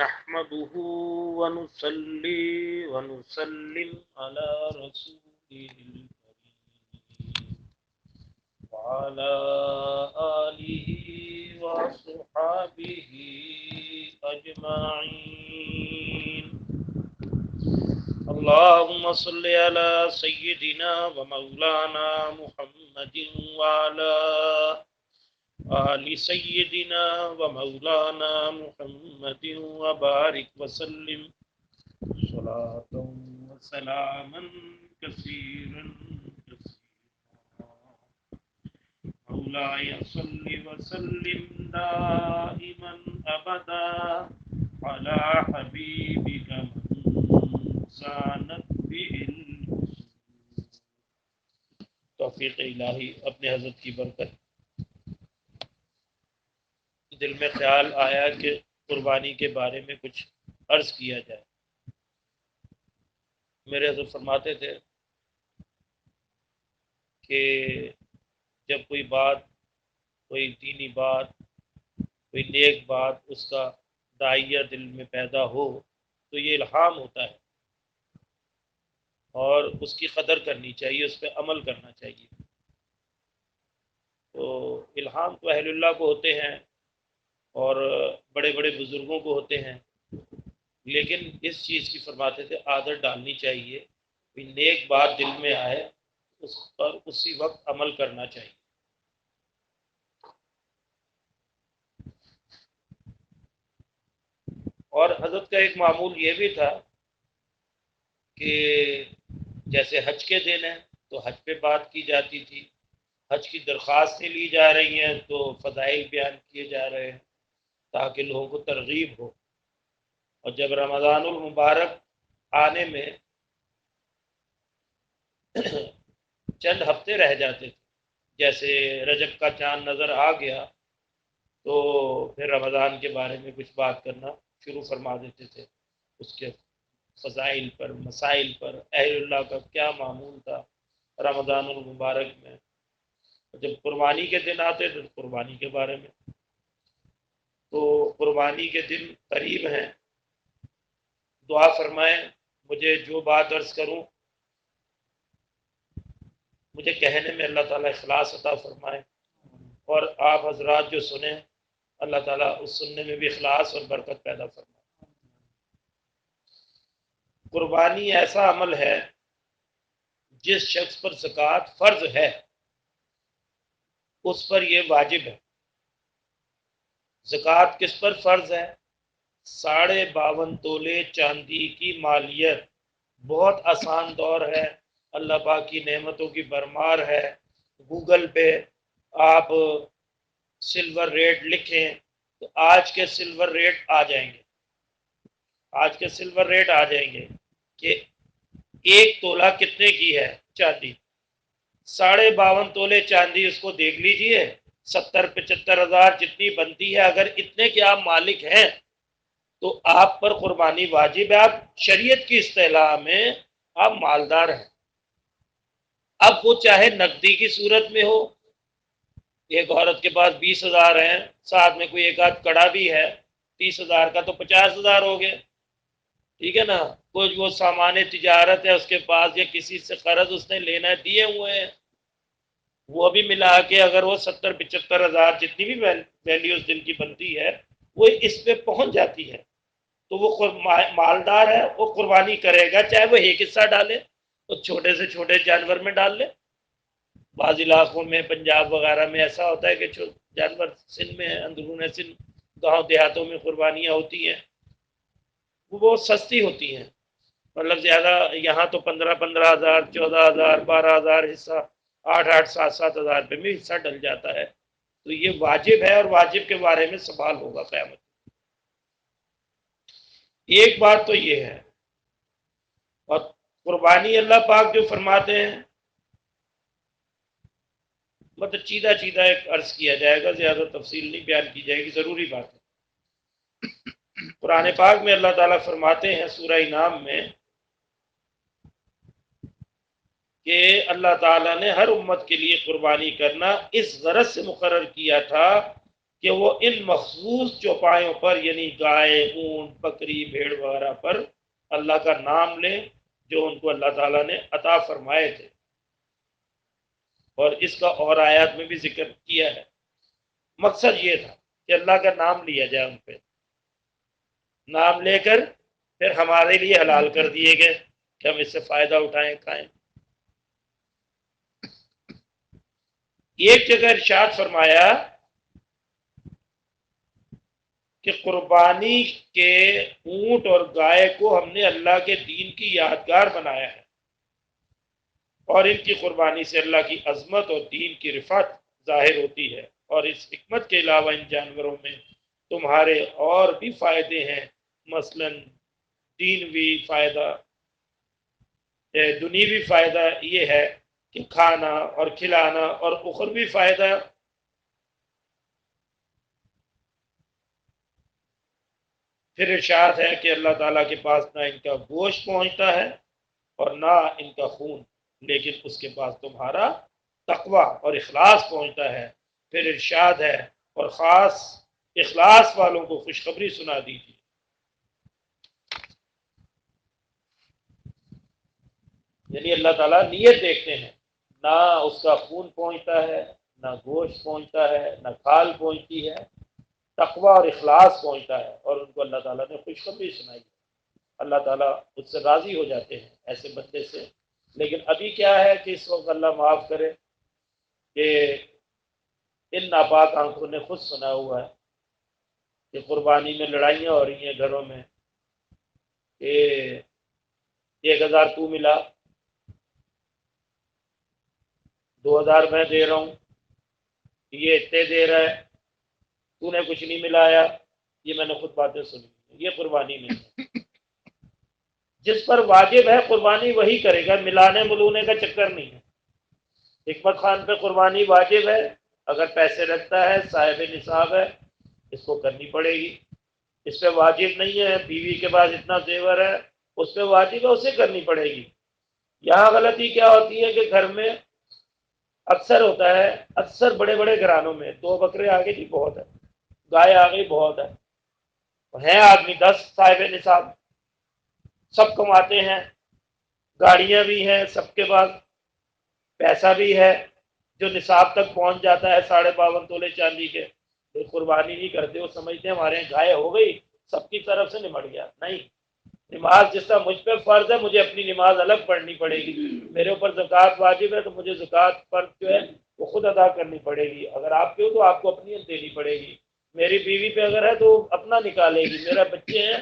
نحمده ونصلي ونسلم على رسوله الكريم وعلى آله وصحابه أجمعين. اللهم صل على سيدنا ومولانا محمد وعلى آل سيدنا ومولانا محمد وبارك وسلم صلاة وسلاما كثيرا مولاي صل وسلم دائما أبدا على حبيبك من زانت به الوصول. توفیق الہی اپنے حضرت کی برکت. دل میں خیال آیا کہ قربانی کے بارے میں کچھ عرض کیا جائے. میرے حضرت فرماتے تھے کہ جب کوئی بات، کوئی دینی بات، کوئی نیک بات اس کا داعیہ دل میں پیدا ہو تو یہ الہام ہوتا ہے اور اس کی قدر کرنی چاہیے، اس پہ عمل کرنا چاہیے. تو الہام تو اہل اللہ کو ہوتے ہیں اور بڑے بڑے بزرگوں کو ہوتے ہیں، لیکن اس چیز کی فرماتے تھے عادت ڈالنی چاہیے کہ نیک بات دل میں آئے اس پر اسی وقت عمل کرنا چاہیے. اور حضرت کا ایک معمول یہ بھی تھا کہ جیسے حج کے دن ہیں تو حج پہ بات کی جاتی تھی، حج کی درخواستیں لی جا رہی ہیں تو فضائل بیان کیے جا رہے ہیں تاکہ لوگوں کو ترغیب ہو. اور جب رمضان المبارک آنے میں چند ہفتے رہ جاتے تھے، جیسے رجب کا چاند نظر آ گیا تو پھر رمضان کے بارے میں کچھ بات کرنا شروع فرما دیتے تھے، اس کے فضائل پر، مسائل پر، اہل اللہ کا کیا معمول تھا رمضان المبارک میں. جب قربانی کے دن آتے تو قربانی کے بارے میں. تو قربانی کے دن قریب ہیں، دعا فرمائیں مجھے جو بات عرض کروں مجھے کہنے میں اللہ تعالیٰ اخلاص عطا فرمائے، اور آپ حضرات جو سنیں اللہ تعالیٰ اس سننے میں بھی اخلاص اور برکت پیدا فرمائے. قربانی ایسا عمل ہے جس شخص پر زکوٰۃ فرض ہے اس پر یہ واجب ہے. زکوٰۃ کس پر فرض ہے؟ 52.5 تولے چاندی کی مالیت. بہت آسان دور ہے، اللہ پاک کی نعمتوں کی بھرمار ہے. گوگل پہ آپ سلور ریٹ لکھیں تو آج کے سلور ریٹ آ جائیں گے، آج کے سلور ریٹ آ جائیں گے کہ 1 تولہ کتنے کی ہے چاندی. 52.5 تولے چاندی اس کو دیکھ لیجئے، 70-75 ہزار جتنی بنتی ہے. اگر اتنے کے آپ مالک ہیں تو آپ پر قربانی واجب ہے. آپ شریعت کی اصطلاح میں آپ مالدار ہیں. اب وہ چاہے نقدی کی صورت میں ہو، ایک عورت کے پاس 20,000 ہیں، ساتھ میں کوئی ایک آدھ کڑا بھی ہے 30,000 کا تو 50,000 ہو گئے، ٹھیک ہے نا. کچھ وہ سامان تجارت ہے اس کے پاس یا کسی سے قرض اس نے لینا ہے دیے ہوئے ہیں، وہ بھی ملا کے اگر وہ 70-75 ہزار جتنی بھی ویلیو اس دن کی بنتی ہے وہ اس پہ پہنچ جاتی ہے تو وہ مالدار ہے، وہ قربانی کرے گا. چاہے وہ ایک حصہ ڈالے تو چھوٹے سے چھوٹے جانور میں ڈال لے. بعض علاقوں میں پنجاب وغیرہ میں ایسا ہوتا ہے کہ جانور سندھ میں اندرون سندھ گاؤں دیہاتوں میں قربانیاں ہوتی ہیں وہ بہت سستی ہوتی ہیں، مطلب زیادہ یہاں تو 15,000 14,000 12,000 حصہ 8,000 7,000 روپے میں حصہ ڈل جاتا ہے. تو یہ واجب ہے اور واجب کے بارے میں سوال ہوگا قیامت. ایک بات تو یہ ہے. اور قربانی اللہ پاک جو فرماتے ہیں مطلب چیدہ چیدہ ایک عرض کیا جائے گا، زیادہ تفصیل نہیں بیان کی جائے گی، ضروری بات ہے. قرآن پاک میں اللہ تعالیٰ فرماتے ہیں سورہ انعام میں کہ اللہ تعالیٰ نے ہر امت کے لیے قربانی کرنا اس غرض سے مقرر کیا تھا کہ وہ ان مخصوص چوپایوں پر یعنی گائے، اونٹ، بکری، بھیڑ وغیرہ پر اللہ کا نام لیں جو ان کو اللہ تعالیٰ نے عطا فرمائے تھے، اور اس کا اور آیات میں بھی ذکر کیا ہے۔ مقصد یہ تھا کہ اللہ کا نام لیا جائے، ان پہ نام لے کر پھر ہمارے لیے حلال کر دیے گئے کہ ہم اس سے فائدہ اٹھائیں، کھائیں۔ ایک جگہ ارشاد فرمایا کہ قربانی کے اونٹ اور گائے کو ہم نے اللہ کے دین کی یادگار بنایا ہے، اور ان کی قربانی سے اللہ کی عظمت اور دین کی رفعت ظاہر ہوتی ہے، اور اس حکمت کے علاوہ ان جانوروں میں تمہارے اور بھی فائدے ہیں، مثلا دینوی فائدہ، دنیوی فائدہ یہ ہے کہ کھانا اور کھلانا، اور اخروی فائدہ پھر ارشاد ہے کہ اللہ تعالیٰ کے پاس نہ ان کا گوشت پہنچتا ہے اور نہ ان کا خون، لیکن اس کے پاس تمہارا تقوی اور اخلاص پہنچتا ہے۔ پھر ارشاد ہے اور خاص اخلاص والوں کو خوشخبری سنا دیجیے۔ یعنی اللہ تعالیٰ نیت دیکھتے ہیں، نہ اس کا خون پہنچتا ہے، نہ گوشت پہنچتا ہے، نہ کھال پہنچتی ہے، تقوی اور اخلاص پہنچتا ہے، اور ان کو اللہ تعالیٰ نے خوشخبری سنائی۔ اللہ تعالیٰ اس سے راضی ہو جاتے ہیں ایسے بندے سے۔ لیکن ابھی کیا ہے کہ اس وقت اللہ معاف کرے کہ ان ناپاک آنکھوں نے خود سنا ہوا ہے کہ قربانی میں لڑائیاں ہو رہی ہیں گھروں میں، کہ 1000 تو ملا، 2000 میں دے رہا ہوں، یہ اتنے دے رہا ہے، تو نے کچھ نہیں ملایا۔ یہ میں نے خود باتیں سنی، یہ قربانی نہیں ہے۔ جس پر واجب ہے قربانی وہی کرے گا، ملانے ملونے کا چکر نہیں ہے۔ حکمت خان پہ قربانی واجب ہے، اگر پیسے رکھتا ہے، صاحب نصاب ہے، اس کو کرنی پڑے گی۔ اس پہ واجب نہیں ہے، بیوی کے پاس اتنا زیور ہے، اس پہ واجب ہے، اسے کرنی پڑے گی۔ یہاں غلطی کیا ہوتی ہے کہ گھر میں اکثر ہوتا ہے، اکثر بڑے بڑے گھرانوں میں 2 بکرے آگے جی بہت ہے، گائے آگئی بہت ہے آدمی 10 صاحب نصاب، سب کماتے ہیں، گاڑیاں بھی ہیں سب کے پاس، پیسہ بھی ہے، جو نصاب تک پہنچ جاتا ہے 52.5 تولے چاندی کے، تو قربانی نہیں کرتے، وہ سمجھتے ہیں ہمارے یہاں گائے ہو گئی سب کی طرف سے نمٹ گیا۔ نہیں، نماز جس طرح مجھ پہ فرض ہے، مجھے اپنی نماز الگ پڑھنی پڑے گی۔ میرے اوپر زکوٰۃ واجب ہے تو مجھے زکوٰۃ فرض جو ہے وہ خود ادا کرنی پڑے گی۔ اگر آپ کے ہو تو آپ کو اپنی دینی پڑے گی۔ میری بیوی پہ اگر ہے تو اپنا نکالے گی، میرا بچے ہیں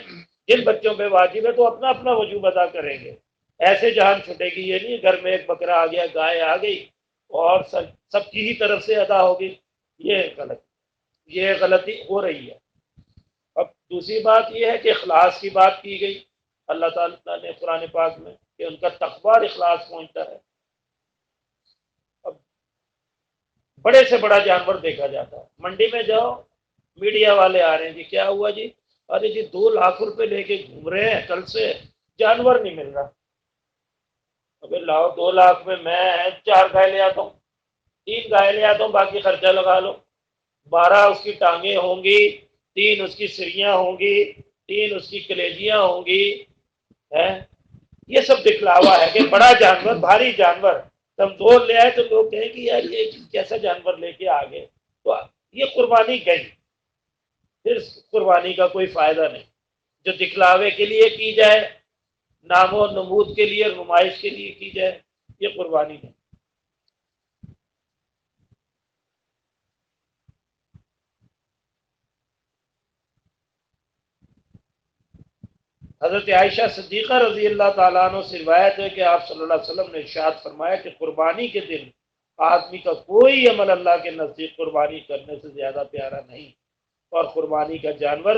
جن بچوں پہ واجب ہے تو اپنا اپنا وجوب ادا کریں گے۔ ایسے جہان چھٹے گی، یہ نہیں گھر میں ایک بکرا آ گیا، گائے آ گئی اور سب کی ہی طرف سے ادا ہوگی، یہ غلطی ہو رہی ہے۔ اب دوسری بات یہ ہے کہ اخلاص کی بات کی گئی اللہ تعالیٰ نے قرآن پاک میں کہ ان کا تقوی اور اخلاص پہنچتا ہے۔ اب بڑے سے بڑا جانور دیکھا جاتا ہے، منڈی میں جاؤ، میڈیا والے آ رہے ہیں جی کیا ہوا جی، ارے جی 2 لاکھ روپے لے کے گھوم رہے ہیں کل سے، جانور نہیں مل رہا۔ ابھی لاؤ 2 لاکھ میں 4 گائے لے آتا ہوں، 3 گائے لے آتا ہوں، باقی خرچہ لگا لو۔ 12 اس کی ٹانگیں ہوں گی، 3 اس کی سریاں ہوں گی، 3 اس کی کلیجیاں ہوں گی، ہے یہ سب دکھلاوا ہے کہ بڑا جانور، بھاری جانور کمزور لے آئے تو لوگ کہیں کہ یار یہ کیسا جانور لے کے آگے، تو یہ قربانی گئی، پھر قربانی کا کوئی فائدہ نہیں۔ جو دکھلاوے کے لیے کی جائے، نام و نمود کے لیے، نمائش کے لیے کی جائے، یہ قربانی نہیں۔ حضرت عائشہ صدیقہ رضی اللہ تعالیٰ عنہ سے روایت ہے کہ آپ صلی اللہ علیہ وسلم نے ارشاد فرمایا کہ قربانی کے دن آدمی کا کوئی عمل اللہ کے نزدیک قربانی کرنے سے زیادہ پیارا نہیں، اور قربانی کا جانور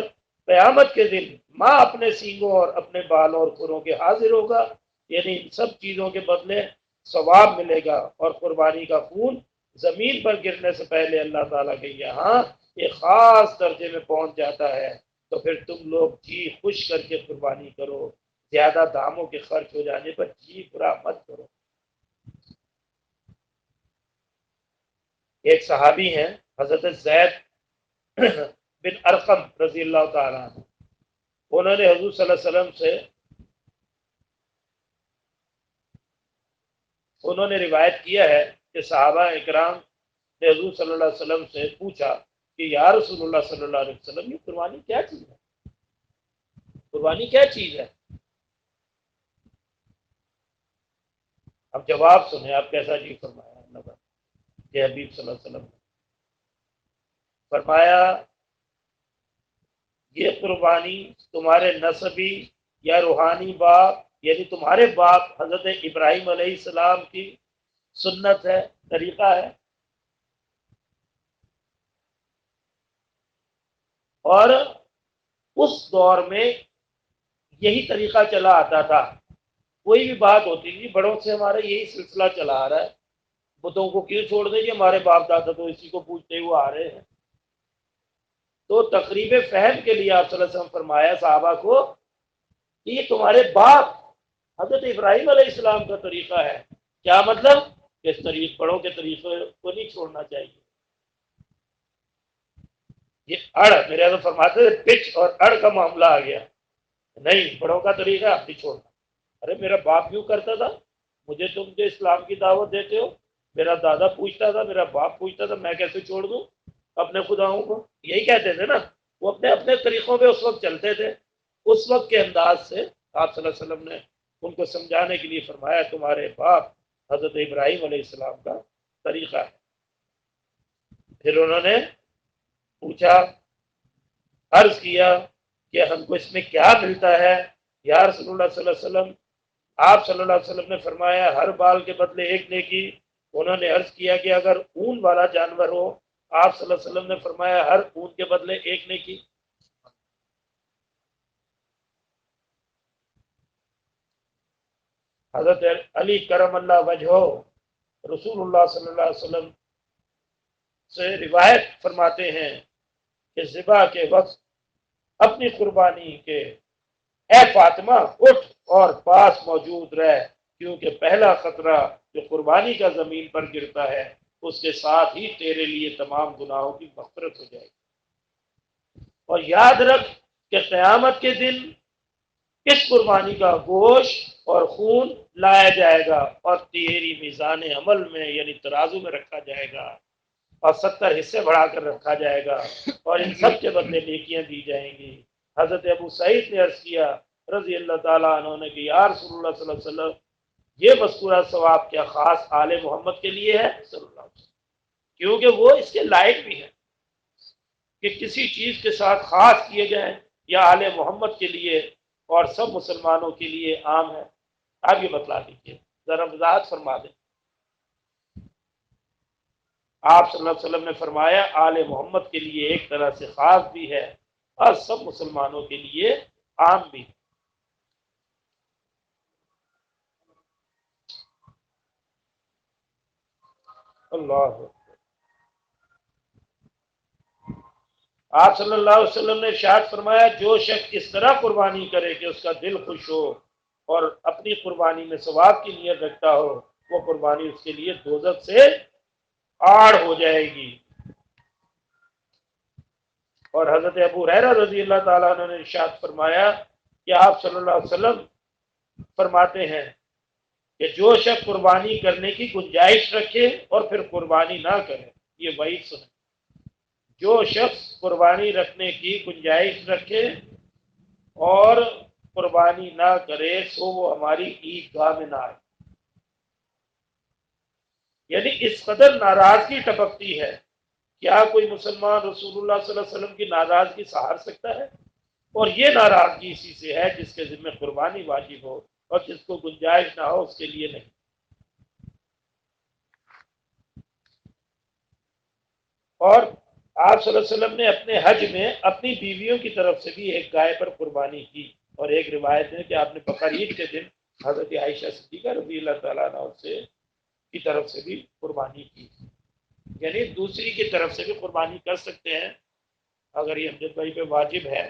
قیامت کے دن ماں اپنے سینگوں اور اپنے بالوں اور کھروں کے حاضر ہوگا، یعنی ان سب چیزوں کے بدلے ثواب ملے گا، اور قربانی کا خون زمین پر گرنے سے پہلے اللہ تعالیٰ کے یہاں ایک خاص درجے میں پہنچ جاتا ہے۔ تو پھر تم لوگ جی خوش کر کے قربانی کرو، زیادہ داموں کے خرچ ہو جانے پر جی برا مت کرو۔ ایک صحابی ہیں حضرت زید بن ارقم رضی اللہ تعالیٰ عنہ، انہوں نے حضور صلی اللہ علیہ وسلم سے انہوں نے روایت کیا ہے کہ صحابہ اکرام نے حضور صلی اللہ علیہ وسلم سے پوچھا کہ یا رسول اللہ صلی اللہ علیہ وسلم، یہ قربانی کیا چیز ہے؟ قربانی کیا چیز ہے؟ اب جواب سنیں آپ کیسا جی فرمایا اللہ کہ حبیب صلی اللہ علیہ وسلم نے فرمایا یہ قربانی تمہارے نسبی یا روحانی باپ یعنی تمہارے باپ حضرت ابراہیم علیہ السلام کی سنت ہے، طریقہ ہے، اور اس دور میں یہی طریقہ چلا آتا تھا۔ کوئی بھی بات ہوتی تھی بڑوں سے ہمارا یہی سلسلہ چلا آ رہا ہے، بتوں کو کیوں چھوڑ دیں گے، ہمارے باپ دادا تو اسی کو پوچھتے ہوئے آ رہے ہیں۔ تو تقریب فہم کے لیے آپ صلی اللہ علیہ وسلم فرمایا صحابہ کو کہ یہ تمہارے باپ حضرت ابراہیم علیہ السلام کا طریقہ ہے۔ کیا مطلب؟ کہ اس طریقے بڑوں کے طریقے کو نہیں چھوڑنا چاہیے۔ یہ اڑ میرے تو فرماتے تھے پچ اور اڑ کا معاملہ آ گیا، نہیں بڑوں کا طریقہ آپ نہیں چھوڑنا۔ ارے میرا باپ کیوں کرتا تھا، مجھے تم جو اسلام کی دعوت دیتے ہو، میرا دادا پوچھتا تھا، میرا باپ پوچھتا تھا، میں کیسے چھوڑ دوں اپنے خداؤں کو؟ یہی کہتے تھے نا، وہ اپنے اپنے طریقوں پہ اس وقت چلتے تھے۔ اس وقت کے انداز سے آپ صلی اللہ علیہ وسلم نے ان کو سمجھانے کے لیے فرمایا تمہارے باپ حضرت ابراہیم علیہ السلام کا طریقہ ہے۔ پھر انہوں نے پوچھا، عرض کیا کہ ہم کو اس میں کیا ملتا ہے یا رسول اللہ صلی اللہ علیہ وسلم؟ آپ صلی اللہ علیہ وسلم نے فرمایا ہر بال کے بدلے ایک نیکی۔ انہوں نے عرض کیا کہ اگر اون والا جانور ہو؟ آپ صلی اللہ علیہ وسلم نے فرمایا ہر اون کے بدلے ایک نیکی۔ حضرت علی کرم اللہ وجہہ رسول اللہ صلی اللہ علیہ وسلم سے روایت فرماتے ہیں کہ ذبح کے وقت اپنی قربانی کے اے فاطمہ اٹھ اور پاس موجود رہ، کیونکہ پہلا خطرہ جو قربانی کا زمین پر گرتا ہے اس کے ساتھ ہی تیرے لیے تمام گناہوں کی مغفرت ہو جائے گی۔ اور یاد رکھ کہ قیامت کے دن اس قربانی کا گوشت اور خون لایا جائے گا اور تیری میزان عمل میں یعنی ترازو میں رکھا جائے گا اور 70 حصے بڑھا کر رکھا جائے گا اور ان سب کے بدلے نیکیاں دی جائیں گی۔ حضرت ابو سعید نے عرض کیا رضی اللہ تعالیٰ عنہ نے کہ یا رسول اللہ صلی اللہ علیہ وسلم، یہ مذکورہ ثواب کیا خاص آل محمد کے لیے ہے صلی اللہ علیہ وسلم؟ کیونکہ وہ اس کے لائق بھی ہے کہ کسی چیز کے ساتھ خاص کیے جائیں، یا آل محمد کے لیے اور سب مسلمانوں کے لیے عام ہے؟ آپ یہ بتلا دیجیے، ذرا وضاحت فرما دیں۔ آپ صلی اللہ علیہ وسلم نے فرمایا آل محمد کے لیے ایک طرح سے خاص بھی ہے اور سب مسلمانوں کے لیے عام بھی ہے۔ اللہ، آپ صلی اللہ علیہ وسلم نے ارشاد فرمایا جو شخص اس طرح قربانی کرے کہ اس کا دل خوش ہو اور اپنی قربانی میں ثواب کی نیت رکھتا ہو، وہ قربانی اس کے لیے دوزخ سے آڑ ہو جائے گی۔ اور حضرت ابو ہریرہ رضی اللہ تعالیٰ عنہ نے ارشاد فرمایا کہ آپ صلی اللہ علیہ وسلم فرماتے ہیں کہ جو شخص قربانی کرنے کی گنجائش رکھے اور پھر قربانی نہ کرے، یہ وعید سنیں، جو شخص قربانی رکھنے کی گنجائش رکھے اور قربانی نہ کرے سو وہ ہماری عیدگاہ میں نہ آئے۔ یعنی اس قدر ناراضگی ٹپکتی ہے، کیا کوئی مسلمان رسول اللہ صلی اللہ علیہ وسلم کی ناراضگی سہار سکتا ہے؟ اور یہ ناراضگی اسی سے ہے جس کے ذمہ قربانی واجب ہو اور جس کو گنجائش نہ ہو اس کے لیے نہیں۔ اور آپ صلی اللہ علیہ وسلم نے اپنے حج میں اپنی بیویوں کی طرف سے بھی ایک گائے پر قربانی کی، اور ایک روایت ہے کہ آپ نے بقرعید کے دن حضرت عائشہ صدیقہ رضی اللہ تعالیٰ عنہ سے کی طرف سے بھی قربانی کی۔ یعنی دوسری کی طرف سے بھی قربانی کر سکتے ہیں۔ اگر یہ امجد بھائی پہ واجب ہے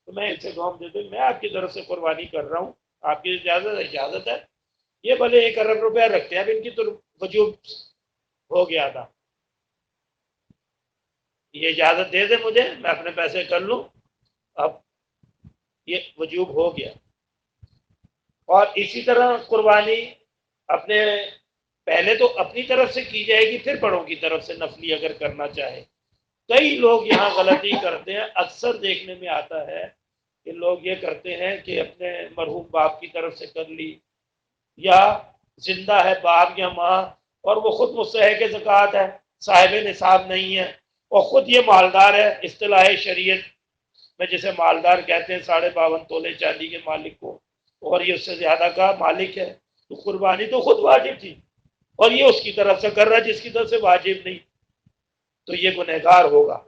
تو میں ان سے دعا دے دوں، میں آپ کی طرف سے قربانی کر رہا ہوں، آپ کی اجازت ہے؟ یہ بھلے 1 ارب روپیہ رکھتے ہیں، اب ان کی تو وجوب ہو گیا تھا۔ یہ اجازت دے دے مجھے، میں اپنے پیسے کر لوں، اب یہ وجوب ہو گیا۔ اور اسی طرح قربانی اپنے پہلے تو اپنی طرف سے کی جائے گی، پھر بڑوں کی طرف سے نفلی اگر کرنا چاہے۔ کئی لوگ یہاں غلطی کرتے ہیں، اکثر دیکھنے میں آتا ہے کہ لوگ یہ کرتے ہیں کہ اپنے مرحوم باپ کی طرف سے کر لی، یا زندہ ہے باپ یا ماں اور وہ خود مستحق زکوٰۃ ہے، صاحب نصاب نہیں ہے، اور خود یہ مالدار ہے، اصطلاح شریعت میں جسے مالدار کہتے ہیں 52.5 تولے چاندی کے مالک کو، اور یہ اس سے زیادہ کا مالک ہے، تو قربانی تو خود واجب تھی اور یہ اس کی طرف سے کر رہا ہے جس کی طرف سے واجب نہیں، تو یہ گنہگار ہوگا۔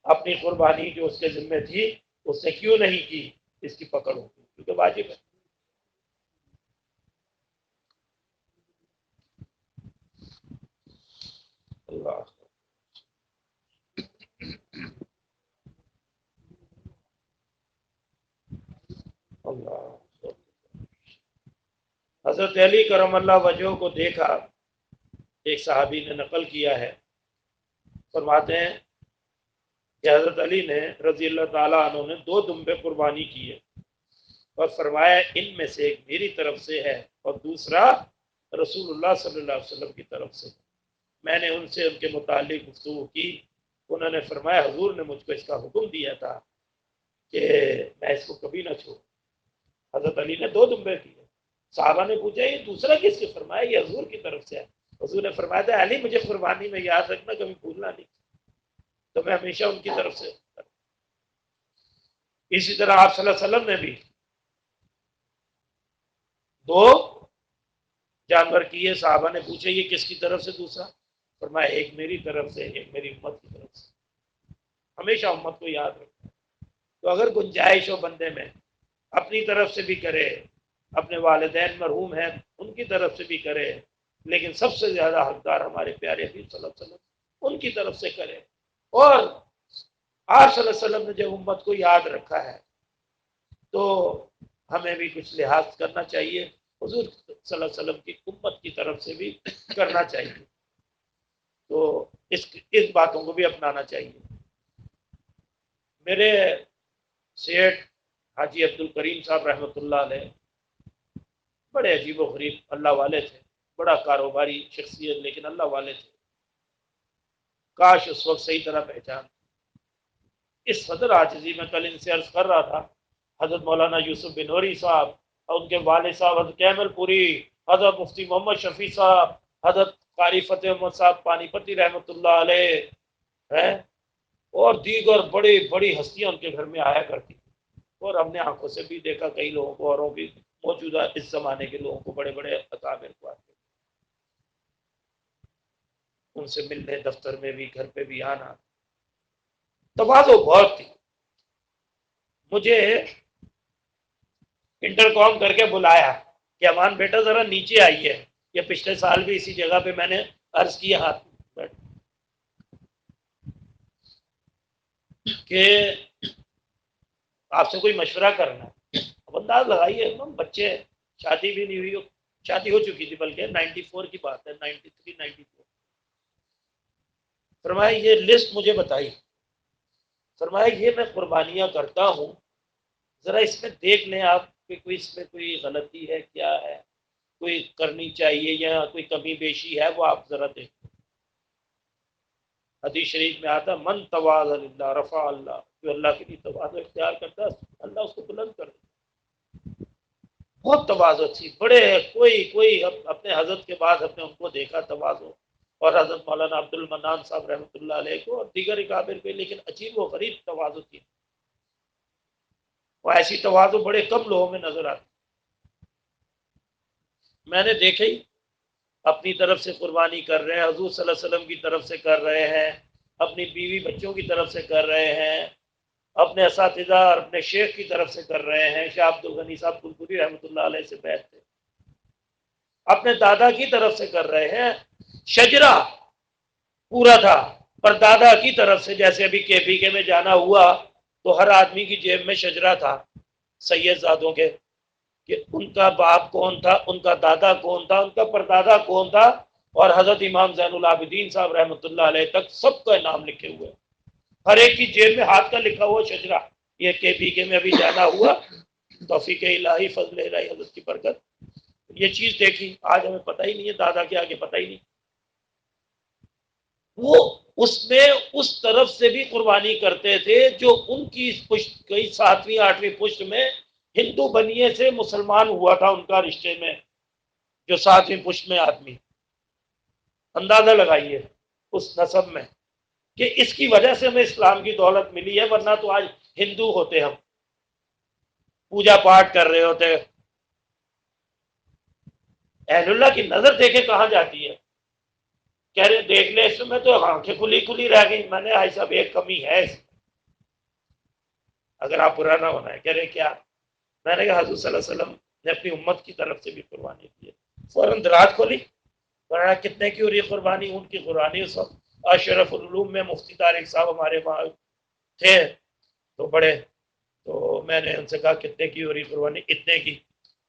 اپنی قربانی جو اس کے ذمہ تھی اس سے کیوں نہیں کی، اس کی پکڑ ہوگی کیونکہ واجب ہے۔ اللہ اللہ حضرت علی کرم اللہ وجہہ کو دیکھا، ایک صحابی نے نقل کیا ہے، فرماتے ہیں کہ حضرت علی نے رضی اللہ تعالیٰ عنہ نے 2 دمبے قربانی کیے اور فرمایا ان میں سے ایک میری طرف سے ہے اور دوسرا رسول اللہ صلی اللہ علیہ وسلم کی طرف سے۔ میں نے ان سے ان کے متعلق گفتگو کی، انہوں نے فرمایا حضور نے مجھ کو اس کا حکم دیا تھا کہ میں اس کو کبھی نہ چھوڑوں۔ حضرت علی نے 2 دمبے کیے، صحابہ نے پوچھا یہ دوسرا کس کے؟ فرمایا یہ حضور کی طرف سے ہے۔ حضور نے فرمایا تھا علی مجھے قربانی میں یاد رکھنا، کبھی بھولنا نہیں، تو میں ہمیشہ ان کی طرف سے۔ اسی طرح آپ صلی اللہ علیہ وسلم نے بھی 2 جانور کیے، صحابہ نے پوچھا یہ کس کی طرف سے؟ دوسرا فرمایا ایک میری طرف سے، ایک میری امت کی طرف سے۔ ہمیشہ امت کو یاد رکھنا۔ تو اگر گنجائش ہو بندے میں، اپنی طرف سے بھی کرے، اپنے والدین مرحوم ہیں ان کی طرف سے بھی کرے، لیکن سب سے زیادہ حقدار ہمارے پیارے حبیب صلی اللہ علیہ وسلم، ان کی طرف سے کرے۔ اور آپ صلی اللہ علیہ وسلم نے جب امت کو یاد رکھا ہے تو ہمیں بھی کچھ لحاظ کرنا چاہیے، حضور صلی اللہ علیہ وسلم کی امت کی طرف سے بھی کرنا چاہیے، تو اس باتوں کو بھی اپنانا چاہیے۔ میرے سیٹھ حاجی عبد الکریم صاحب رحمۃ اللہ علیہ بڑے عجیب و غریب اللہ والے تھے، بڑا کاروباری شخصیت لیکن اللہ والے تھے، کاش اس وقت صحیح طرح پہچان۔ اس صدر عاجزی میں کل ان سے عرض کر رہا تھا، حضرت مولانا یوسف بنوری صاحب اور ان کے والد صاحب حضرت کیمل پوری، حضرت مفتی محمد شفیع صاحب، حضرت قاری فتح محمد صاحب پانی پتی رحمۃ اللہ علیہ ہیں، اور دیگر بڑی بڑی ہستیاں ان کے گھر میں آیا کرتی، اور ہم نے آنکھوں سے بھی دیکھا کئی لوگوں کو، اوروں بھی موجودہ اس زمانے کے لوگوں کو، بڑے بڑے اکابر کو آتے ان سے ملنے، دفتر میں بھی گھر پہ بھی آنا، تواضع بہت تھی۔ مجھے انٹر کام کر کے بلایا کہ امان بیٹا ذرا نیچے آئیے، یہ پچھلے سال بھی اسی جگہ پہ میں نے عرض کیا ہاتھ کہ آپ سے کوئی مشورہ کرنا ہے۔ اب انداز لگائیے بچے، شادی بھی نہیں ہوئی، شادی ہو چکی تھی بلکہ 94 کی بات ہے، 93 94۔ فرمایا یہ لسٹ مجھے بتائی، فرمایا یہ میں قربانیاں کرتا ہوں، ذرا اس میں دیکھ لیں آپ کہ کوئی اس میں کوئی غلطی ہے کیا ہے، کوئی کرنی چاہیے یا کوئی کمی بیشی ہے، وہ آپ ذرا دیکھ۔ حدیث شریف میں آتا من تواضع للہ رفع اللہ، جو اللہ کے لیے تواضع اختیار کرتا ہے اللہ اس کو بلند کر دیتا۔ بہت تواضع تھی، بڑے کوئی اپنے حضرت کے بعد اپنے ان کو دیکھا تواضع، اور حضرت مولانا عبد المنان صاحب رحمۃ اللہ علیہ کو اور دیگر اکابر پہ، لیکن عجیب و غریب تواضع تھی، وہ ایسی تواضع بڑے کم لوگوں میں نظر آتی۔ میں نے دیکھا ہی اپنی طرف سے قربانی کر رہے ہیں، حضور صلی اللہ علیہ وسلم کی طرف سے کر رہے ہیں، اپنی بیوی بچوں کی طرف سے کر رہے ہیں، اپنے اساتذہ اور اپنے شیخ کی طرف سے کر رہے ہیں، شاہ عبد الغنی صاحب پلپوری رحمۃ اللہ علیہ سے بیعت تھے، اپنے دادا کی طرف سے کر رہے ہیں، شجرہ پورا تھا، پر دادا کی طرف سے، جیسے ابھی کے پی کے میں جانا ہوا تو ہر آدمی کی جیب میں شجرہ تھا سید زادوں کے، کہ ان کا باپ کون تھا، ان کا دادا کون تھا، ان کا پردادا کون تھا، اور حضرت امام زین العابدین صاحب رحمۃ اللہ علیہ تک سب کا نام لکھے ہوئے، ہر ایک کی جیب میں ہاتھ کا لکھا ہوا شجرا. یہ کے پی کے میں ابھی جانا ہوا، توفیق الہی فضل الہی حضرت کی برکت یہ چیز دیکھی. آج ہمیں پتہ ہی نہیں ہے، دادا کے آگے پتہ ہی نہیں. وہ اس میں اس طرف سے بھی قربانی کرتے تھے جو ان کی پشت کئی 7ویں 8ویں پشت میں ہندو بنیے سے مسلمان ہوا تھا، ان کا رشتے میں جو 7ویں پشت میں آدمی. اندازہ لگائیے اس نسب میں کہ اس کی وجہ سے ہمیں اسلام کی دولت ملی ہے، ورنہ تو آج ہندو ہوتے ہم، پوجا پاٹ کر رہے ہوتے. اہل اللہ کی نظر دیکھے کہاں جاتی ہے. کہہ رہے دیکھ لے اس میں تو آنکھیں کھلی کھلی رہ گئی. میں نے آئی صاحب ایک کمی ہے اس میں، اگر آپ برا نہ ہونا ہے. کہہ رہے کیا؟ میں نے کہا حضور صلی اللہ علیہ وسلم نے اپنی امت کی طرف سے بھی قربانی کی ہے. فوراً درات کھولی، کتنے کی ہو رہی ہے قربانی؟ ان کی قربانی اس وقت اشرف العلوم میں مفتی طارق صاحب ہمارے وہاں تھے تو بڑے، تو میں نے ان سے کہا کتنے کی ہو رہی قربانی؟ اتنے کی.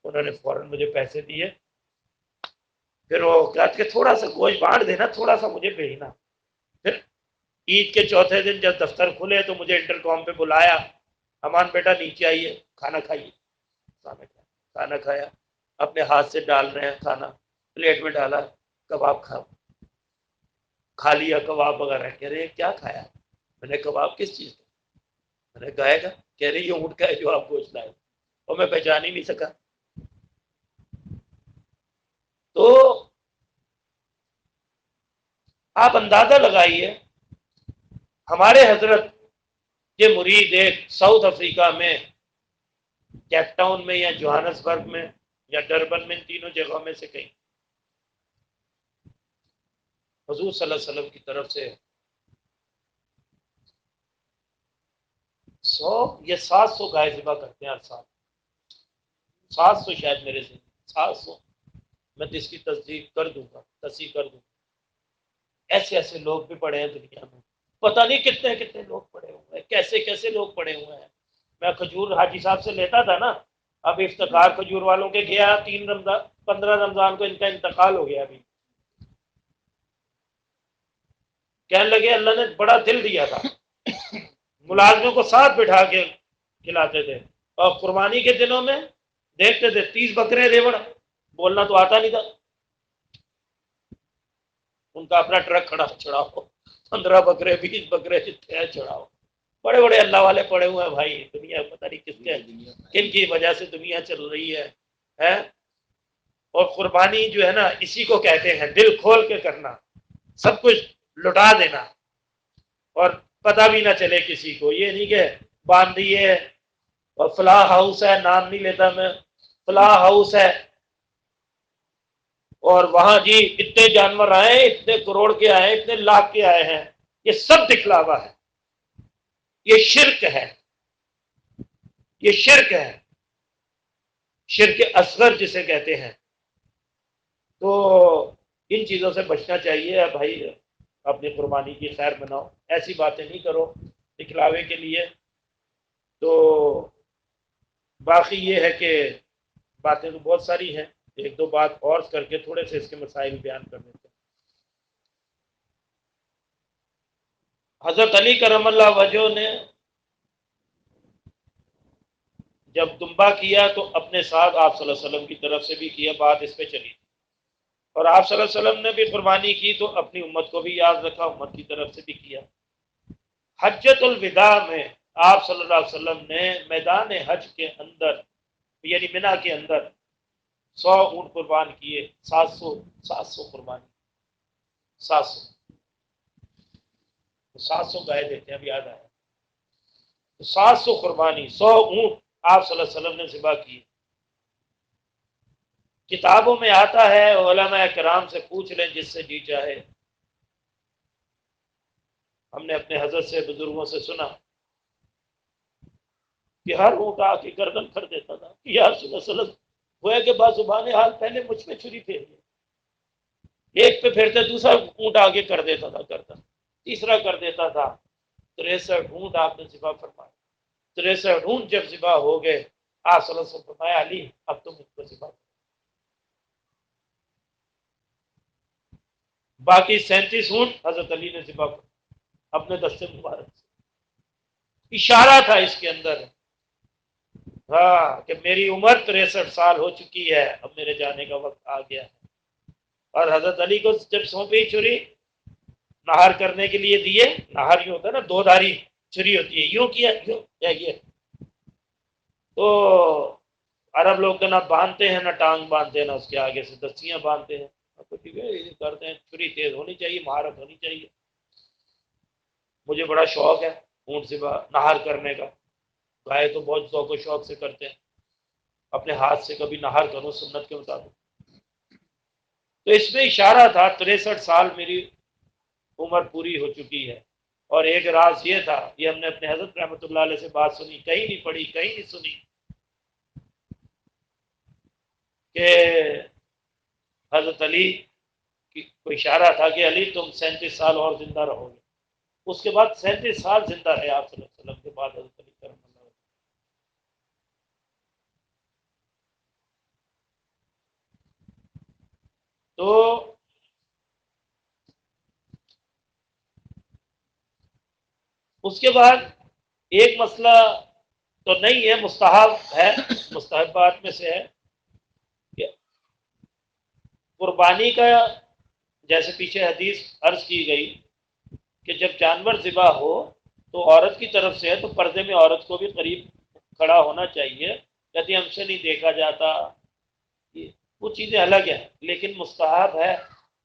انہوں نے فوراً مجھے پیسے دیے. پھر وہ کہتے کہ تھوڑا سا گوشت بانٹ دینا، تھوڑا سا مجھے بھیجنا. پھر عید کے چوتھے دن جب دفتر کھلے تو مجھے انٹر کام پہ بلایا، امان بیٹا نیچے آئیے کھانا کھائیے. کھانا کھایا، اپنے ہاتھ سے ڈال رہے ہیں کھانا، پلیٹ میں ڈالا، کباب کھا لیا کباب وغیرہ. کہہ رہے کیا کھایا؟ میں نے کباب کس چیز کا؟ میں نے گائے گا. کہہ رہی یہ اونٹ کا ہے جو آپ گوشت لائے، اور میں پہچان ہی نہیں سکا. تو آپ اندازہ لگائیے، ہمارے حضرت یہ مرید ایک ساؤتھ افریقہ میں کیپ ٹاؤن میں یا جوہانس برگ میں یا ڈربن میں، تینوں جگہوں میں سے کہیں حضور صلی اللہ علیہ وسلم کی طرف سے 700 گائے ذبح کرتے ہیں ہر سال. 700 شاید میرے سے 700، میں تو اس کی تصدیق کر دوں گا، تصحیح کر دوں گا. ایسے ایسے لوگ بھی پڑے ہیں دنیا میں، پتہ نہیں کتنے کتنے لوگ پڑے ہوئے ہیں، کیسے کیسے لوگ پڑے ہوئے ہیں. میں کھجور حاجی صاحب سے لیتا تھا نا، اب افتخار کھجور والوں کے گیا 15 رمضان کو ان کا انتقال ہو گیا. ابھی کہنے لگے اللہ نے بڑا دل دیا تھا، ملازموں کو ساتھ بٹھا کے کھلاتے تھے، اور قربانی کے دنوں میں دیکھتے تھے 30 بکرے ریوڑ، بولنا تو آتا نہیں تھا. ان کا اپنا ٹرک کھڑا چڑھاؤ، 15 بکرے 20 بکرے جتنے ہیں چڑھاؤ. بڑے بڑے اللہ والے پڑے ہوئے ہیں بھائی. دنیا پتہ نہیں کس کے کن کی وجہ سے دنیا چل رہی ہے. اور قربانی جو ہے نا اسی کو کہتے ہیں دل کھول کے کرنا، سب کچھ لٹا دینا اور پتہ بھی نہ چلے کسی کو. یہ نہیں کہ باندھ دیے اور فلاں ہاؤس ہے، نام نہیں لیتا میں، فلاں ہاؤس ہے اور وہاں جی اتنے جانور آئے، اتنے کروڑ کے آئے، اتنے لاکھ کے آئے ہیں. یہ سب دکھلاوا ہے، یہ شرک ہے، یہ شرک ہے، شرک اصغر جسے کہتے ہیں. تو ان چیزوں سے بچنا چاہیے بھائی. اپنی قربانی کی خیر بناؤ، ایسی باتیں نہیں کرو دکھلاوے کے لیے. تو باقی یہ ہے کہ باتیں تو بہت ساری ہیں، ایک دو بات اور کر کے تھوڑے سے اس کے مسائل بیان کر دیتے ہیں. حضرت علی کرم اللہ وجہ نے جب دمبا کیا تو اپنے ساتھ آپ صلی اللہ علیہ وسلم کی طرف سے بھی کیا، بات اس پہ چلی. اور آپ صلی اللہ علیہ وسلم نے بھی قربانی کی تو اپنی امت کو بھی یاد رکھا، امت کی طرف سے بھی کیا. حجۃ الوداع میں آپ صلی اللہ علیہ وسلم نے میدان حج کے اندر یعنی منا کے اندر 100 اونٹ قربان کیے. 700 قربانی، 700 گائے دیتے ہیں. اب یاد آیا 700 قربانی، 100 اونٹ آپ صلی اللہ علیہ وسلم نے ذبح کیے. کتابوں میں آتا ہے، علماء کرام سے پوچھ لیں جس سے جی چاہے. ہم نے اپنے حضرت سے بزرگوں سے سنا کہ ہر اونٹ آ کے گردن کر دیتا تھا کہ یا رسول اللہ صلی اللہ علیہ وسلم ہوئے کہ بازبان حال پہلے مجھ میں چھری پھیر دی. ایک پہ پھرتے دوسرا اونٹ آگے کر دیتا تھا گردن، تیسرا کر دیتا تھا. 63 اونٹ آپ نے ذبح فرمایا. 63 اونٹ جب ذبح ہو گئے آپ صلی اللہ علیہ وسلم فرمایا علی اب تم اس کو ذبح. باقی 37 اونٹ حضرت علی نے ذبح اپنے دستے مبارک سے. اشارہ تھا اس کے اندر، ہاں، کہ میری عمر 63 سال ہو چکی ہے، اب میرے جانے کا وقت آ گیا ہے. اور حضرت علی کو جب سونپی چھری نہار کرنے کے لیے دیے، نہار یوں ہوتا ہے نا، 2 دھاری چھری ہوتی ہے، یوں کیا یوں یا یہ، تو عرب لوگ تو نہ باندھتے ہیں، نہ ٹانگ باندھتے ہیں، نہ اس کے آگے سے دستیاں باندھتے ہیں. تو ٹھیک ہے یہ کرتے ہیں، چھری تیز ہونی چاہیے، مہارت ہونی چاہیے. مجھے بڑا شوق ہے اونٹ سے نہار کرنے کا، گائے تو بہت ذوق و شوق سے کرتے ہیں، اپنے ہاتھ سے کبھی نہار کروں سنت کے مطابق. تو اس میں اشارہ تھا 63 سال میری عمر پوری ہو چکی ہے. اور ایک راز یہ تھا، یہ ہم نے اپنے حضرت رحمۃ اللہ علیہ سے بات سنی، کہیں نہیں پڑھی کہیں نہیں سنی، کہ حضرت علی کو اشارہ تھا کہ علی تم 37 سال اور زندہ رہو گے. اس کے بعد 37 سال زندہ رہے آپ صلی اللہ علیہ وسلم کے بعد حضرت علی کرم اللہ وجہہ. تو اس کے بعد ایک مسئلہ تو نہیں ہے، مستحب ہے، مستحبات میں سے ہے کہ قربانی کا، جیسے پیچھے حدیث عرض کی گئی کہ جب جانور ذبح ہو تو عورت کی طرف سے ہے تو پردے میں عورت کو بھی قریب کھڑا ہونا چاہیے، یدی ہم سے نہیں دیکھا جاتا، وہ چیزیں الگ ہیں، لیکن مستحب ہے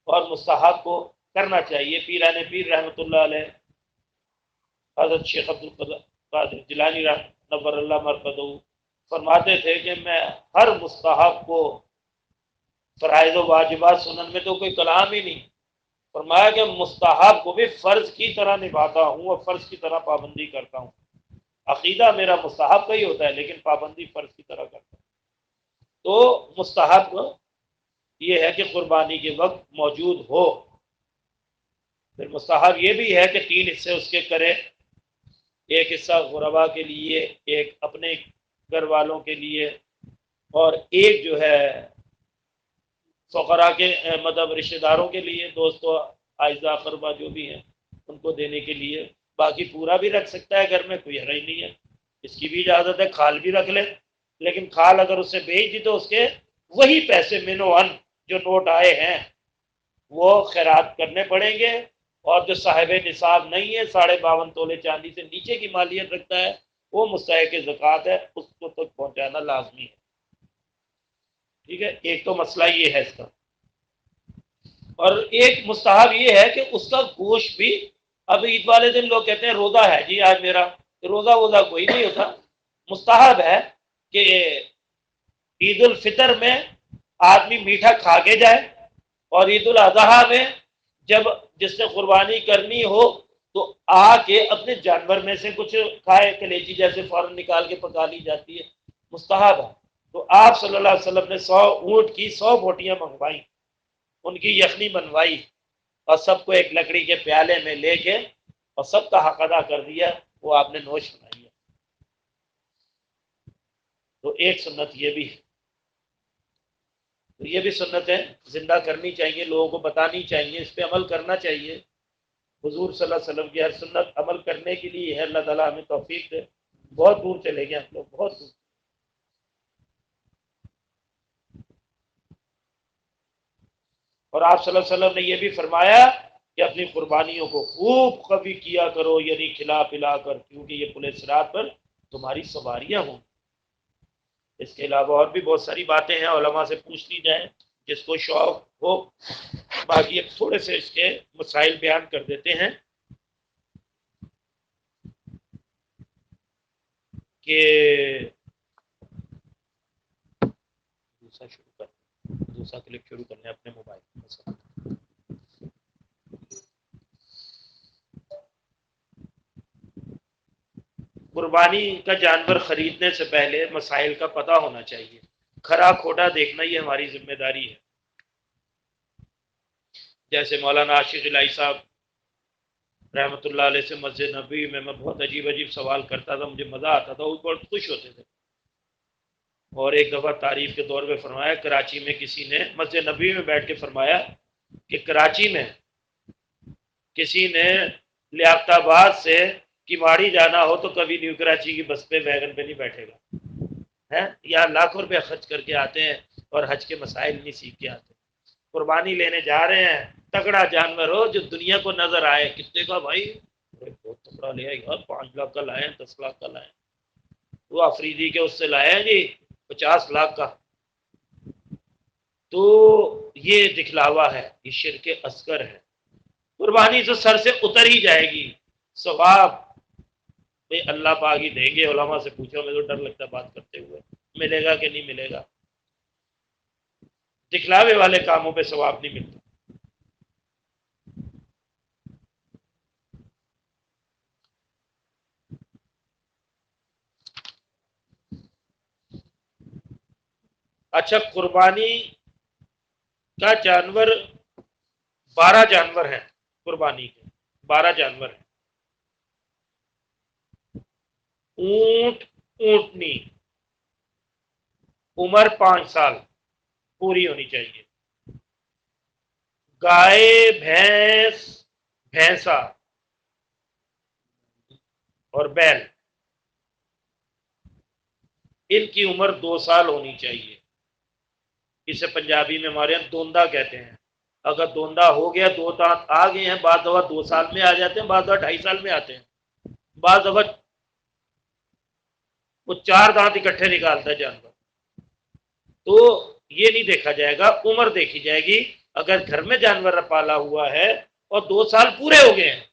اور مستحب کو کرنا چاہیے. پیران پیر رحمۃ اللہ علیہ حضرت شیخ عبد القادر جیلانی نور اللہ مرقدہ فرماتے تھے کہ میں ہر مستحب کو، فرائض و واجبات سنن میں تو کوئی کلام ہی نہیں، فرمایا کہ مستحب کو بھی فرض کی طرح نبھاتا ہوں اور فرض کی طرح پابندی کرتا ہوں. عقیدہ میرا مستحب کا ہی ہوتا ہے لیکن پابندی فرض کی طرح کرتا ہوں. تو مستحب یہ ہے کہ قربانی کے وقت موجود ہو. پھر مستحب یہ بھی ہے کہ 3 حصے اس کے کرے، ایک حصہ غربا کے لیے، ایک اپنے گھر والوں کے لیے، اور ایک جو ہے فقراء کے مطلب رشتہ داروں کے لیے، دوستوں اعزاء اقربا جو بھی ہیں ان کو دینے کے لیے. باقی پورا بھی رکھ سکتا ہے گھر میں، کوئی حرج نہیں ہے، اس کی بھی اجازت ہے، کھال بھی رکھ لے، لیکن کھال اگر اس سے بیچ دی تو اس کے وہی پیسے منو ان جو نوٹ آئے ہیں وہ خیرات کرنے پڑیں گے. اور جو صاحب نصاب نہیں ہے، 52.5 تولے چاندی سے نیچے کی مالیت رکھتا ہے، وہ مستحق زکوٰۃ ہے، اس کو تک پہنچانا لازمی ہے. ٹھیک ہے، ایک تو مسئلہ یہ ہے اس کا. اور ایک مستحب یہ ہے کہ اس کا گوشت بھی، اب عید والے دن لوگ کہتے ہیں روزہ ہے جی آج میرا، روزہ ووزہ کوئی نہیں ہوتا. مستحب ہے کہ عید الفطر میں آدمی میٹھا کھا کے جائے، اور عید الاضحیٰ میں جب جس نے قربانی کرنی ہو تو آ کے اپنے جانور میں سے کچھ کھائے، کلیجی جیسے فوراً نکال کے پکا لی جاتی ہے، مستحب ہے. تو آپ صلی اللہ علیہ وسلم نے 100 اونٹ کی 100 بوٹیاں منگوائیں، ان کی یخنی بنوائی، اور سب کو ایک لکڑی کے پیالے میں لے کے اور سب کا حق ادا کر دیا، وہ آپ نے نوش بنائی ہے. تو ایک سنت یہ بھی ہے. تو یہ بھی سنتیں زندہ کرنی چاہیے، لوگوں کو بتانی چاہیے، اس پہ عمل کرنا چاہیے. حضور صلی اللہ علیہ وسلم کی ہر سنت عمل کرنے کے لیے ہے. اللہ تعالیٰ ہمیں توفیق دے. بہت دور چلے گئے ہم لوگ، بہت دور. اور آپ صلی اللہ علیہ وسلم نے یہ بھی فرمایا کہ اپنی قربانیوں کو خوب قوی کیا کرو، یعنی کھلا پلا کر، کیونکہ یہ پل صراط پر تمہاری سواریاں ہوں. اس کے علاوہ اور بھی بہت ساری باتیں ہیں، علماء سے پوچھ لی جائیں جس کو شوق ہو. باقی اب تھوڑے سے اس کے مسائل بیان کر دیتے ہیں کہ دوسرا کلپ شروع کرنے اپنے موبائل میں. قربانی کا جانور خریدنے سے پہلے مسائل کا پتہ ہونا چاہیے. کھرا کھوٹا دیکھنا یہ ہماری ذمہ داری ہے. جیسے مولانا عاشق الہی صاحب رحمۃ اللہ علیہ سے مسجد نبوی میں بہت عجیب عجیب سوال کرتا تھا، مجھے مزہ آتا تھا، وہ بہت خوش ہوتے تھے. اور ایک دفعہ تعریف کے دور میں فرمایا، کراچی میں کسی نے مسجد نبوی میں بیٹھ کے فرمایا کہ کراچی میں کسی نے لیاقت آباد سے کماڑی جانا ہو تو کبھی نیو کراچی کی بس پہ ویگن پہ نہیں بیٹھے گا ہے، یا لاکھوں روپے خرچ کر کے آتے ہیں اور حج کے مسائل نہیں سیکھ کے آتے. قربانی لینے جا رہے ہیں، تگڑا جانور ہو جو دنیا کو نظر آئے. کتنے کا بھائی؟ بہت تگڑا لیا یار، 5 لاکھ کا لائے، 10 لاکھ کا لائے. وہ افریدی کے اس سے لائے ہیں جی 50 لاکھ کا. تو یہ دکھلاوا ہے، یہ شرک اصغر ہے. قربانی تو سر سے اتر ہی جائے گی. ثواب بھائی اللہ پاک ہی دیں گے. علماء سے پوچھو، مجھے تو ڈر لگتا ہے بات کرتے ہوئے، ملے گا کہ نہیں ملے گا. دکھلاوے والے کاموں پہ ثواب نہیں ملتا. اچھا، قربانی کا جانور 12 جانور ہیں. قربانی کے 12 جانور ہیں. اونٹ، اونٹنی، عمر 5 سال پوری ہونی چاہیے. گائے، بھینس، بھینسا اور بیل، ان کی عمر 2 سال ہونی چاہیے. اسے پنجابی میں ہمارے یہاں دوندا کہتے ہیں. اگر دوندا ہو گیا، 2 دانت آ گئے ہیں، بعض دفعہ 2 سال میں آ جاتے ہیں، بعض دفعہ 2.5 سال میں آتے ہیں، بعض دفعہ وہ 4 دانت اکٹھے نکالتا ہے جانور. تو یہ نہیں دیکھا جائے گا، عمر دیکھی جائے گی. اگر گھر میں جانور پالا ہوا ہے اور 2 سال پورے ہو گئے ہیں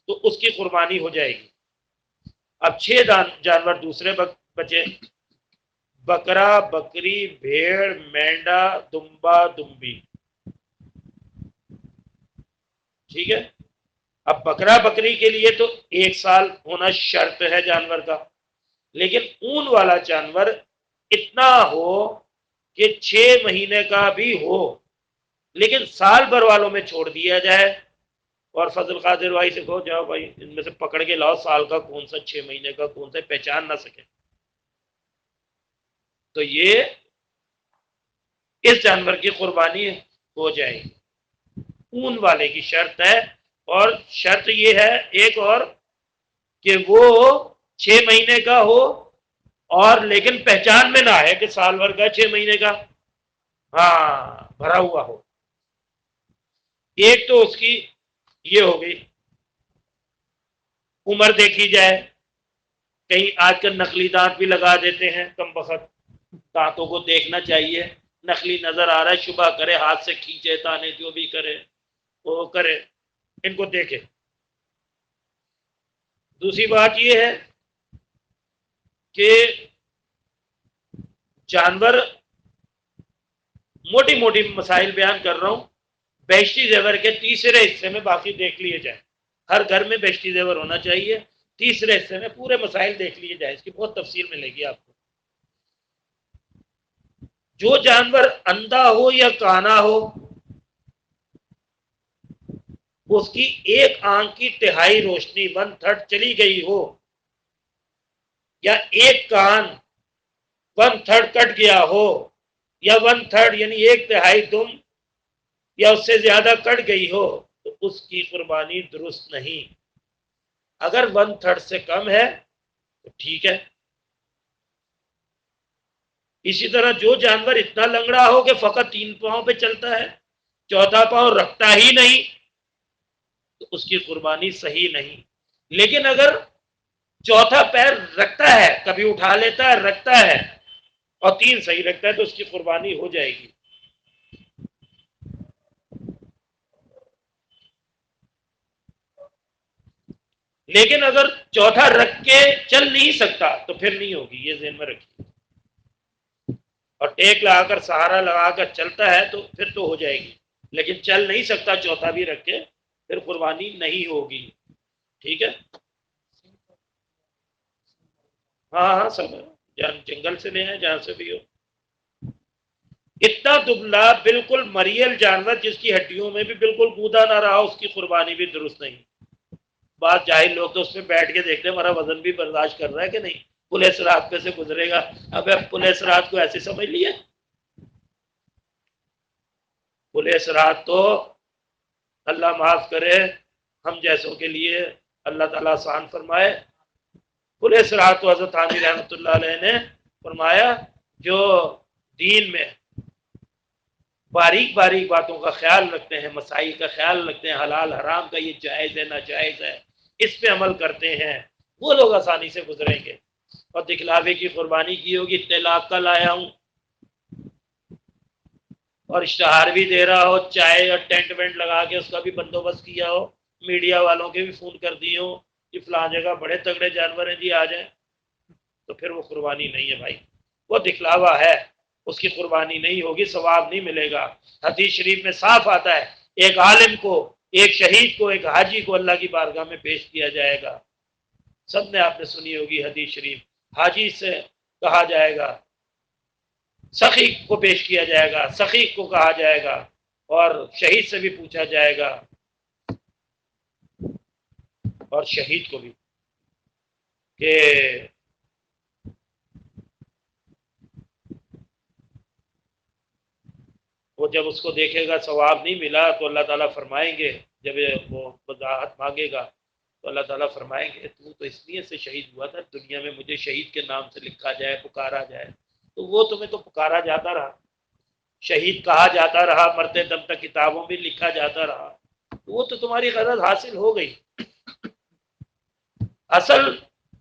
تو اس کی قربانی ہو جائے گی. اب 6 جانور دوسرے بچے: بکرا، بکری، بھیڑ، مینڈا، دمبا، دمبی. ٹھیک ہے. اب بکرا بکری کے لیے تو 1 سال ہونا شرط ہے جانور کا. لیکن اون والا جانور اتنا ہو کہ 6 مہینے کا بھی ہو لیکن سال بھر والوں میں چھوڑ دیا جائے. اور فضل قادر بھائی سے کہو جاؤ بھائی ان میں سے پکڑ کے لاؤ سال کا کون سا، 6 مہینے کا کون سا، پہچان نہ سکے. تو یہ اس جانور کی قربانی ہو جائے گی. اون والے کی شرط ہے. اور شرط یہ ہے ایک اور کہ وہ 6 مہینے کا ہو اور لیکن پہچان میں نہ ہے کہ سال بھر کا 6 مہینے کا، ہاں بھرا ہوا ہو. ایک تو اس کی یہ ہو گئی عمر دیکھی جائے. کہیں آج کل نقلی دانت بھی لگا دیتے ہیں، کم بخت دانتوں کو دیکھنا چاہیے. نقلی نظر آ رہا ہے، شبہ کرے، ہاتھ سے کھینچے تانے جو بھی کرے وہ کرے، ان کو دیکھے. دوسری بات یہ ہے کہ جانور، موٹی موٹی مسائل بیان کر رہا ہوں، بیشتی زیور کے تیسرے حصے میں باقی دیکھ لیے جائیں. ہر گھر میں بیشتی زیور ہونا چاہیے. تیسرے حصے میں پورے مسائل دیکھ لیے جائیں. اس کی بہت تفصیل ملے گی آپ کو. جو جانور اندھا ہو یا کانا ہو، اس کی ایک آنکھ کی تہائی روشنی 1/3 چلی گئی ہو، یا ایک کان 1/3 کٹ گیا ہو، یا 1/3 یعنی 1/3 دم یا اس سے زیادہ کٹ گئی ہو، تو اس کی قربانی درست نہیں. اگر 1/3 سے کم ہے تو ٹھیک ہے. اسی طرح جو جانور اتنا لنگڑا ہو کہ فقط 3 پاؤں پہ چلتا ہے، 4تھا پاؤں رکھتا ہی نہیں، تو اس کی قربانی صحیح نہیں. لیکن اگر 4تھا پیر رکھتا ہے، کبھی اٹھا لیتا ہے، رکھتا ہے، اور 3 صحیح رکھتا ہے، تو اس کی قربانی ہو جائے گی. لیکن اگر 4تھا رکھ کے چل نہیں سکتا تو پھر نہیں ہوگی، یہ ذہن میں رکھیے. اور ٹیک لگا کر سہارا لگا کر چلتا ہے تو پھر تو ہو جائے گی. لیکن چل نہیں سکتا 4تھا بھی رکھ کے، پھر قربانی نہیں ہوگی. ٹھیک ہے. ہاں ہاں سب جنگل سے لے ہیں، جہاں سے بھی ہو. اتنا دبلا بالکل مریل جانور جس کی ہڈیوں میں بھی بالکل گودا نہ رہا، اس کی قربانی بھی درست نہیں. بعض جاہل لوگ تو اس میں بیٹھ کے دیکھتے ہیں ہمارا وزن بھی برداشت کر رہا ہے کہ نہیں، پولیس رات پہ سے گزرے گا. اب پولیس رات کو ایسے سمجھ لیے. پولیس رات تو اللہ معاف کرے، ہم جیسوں کے لیے اللہ تعالیٰ آسان فرمائے۔ کھلے سرات تو حضرت ثانی رحمۃ اللہ علیہ نے فرمایا جو دین میں باریک باریک باتوں کا خیال رکھتے ہیں، مسائل کا خیال رکھتے ہیں، حلال حرام کا یہ جائز ہے ناجائز ہے، اس پہ عمل کرتے ہیں، وہ لوگ آسانی سے گزریں گے۔ اور دکھلاوے کی قربانی کی ہوگی، اتنے لاکھ کا لایا ہوں اور اشتہار بھی دے رہا ہو، چائے اور ٹینٹ وینٹ لگا کے اس کا بھی بندوبست کیا ہو، میڈیا والوں کے بھی فون کر دیے ہو کہ فلاں جگہ بڑے تگڑے جانور ہیں جی آ جائیں، تو پھر وہ قربانی نہیں ہے بھائی، وہ دکھلاوا ہے، اس کی قربانی نہیں ہوگی، ثواب نہیں ملے گا۔ حدیث شریف میں صاف آتا ہے ایک عالم کو، ایک شہید کو، ایک حاجی کو اللہ کی بارگاہ میں پیش کیا جائے گا۔ سب نے آپ نے سنی ہوگی حدیث شریف، حاجی سے کہا جائے گا، سخی کو پیش کیا جائے گا، سخی کو کہا جائے گا، اور شہید سے بھی پوچھا جائے گا، اور شہید کو بھی کہ وہ جب اس کو دیکھے گا ثواب نہیں ملا تو اللہ تعالیٰ فرمائیں گے، جب وہ وضاحت مانگے گا تو اللہ تعالیٰ فرمائیں گے تو اس لیے سے شہید ہوا تھا، دنیا میں مجھے شہید کے نام سے لکھا جائے، پکارا جائے، تو وہ تمہیں تو پکارا جاتا رہا، شہید کہا جاتا رہا، مرتے دم تک کتابوں میں لکھا جاتا رہا، وہ تو تمہاری غرض حاصل ہو گئی۔ اصل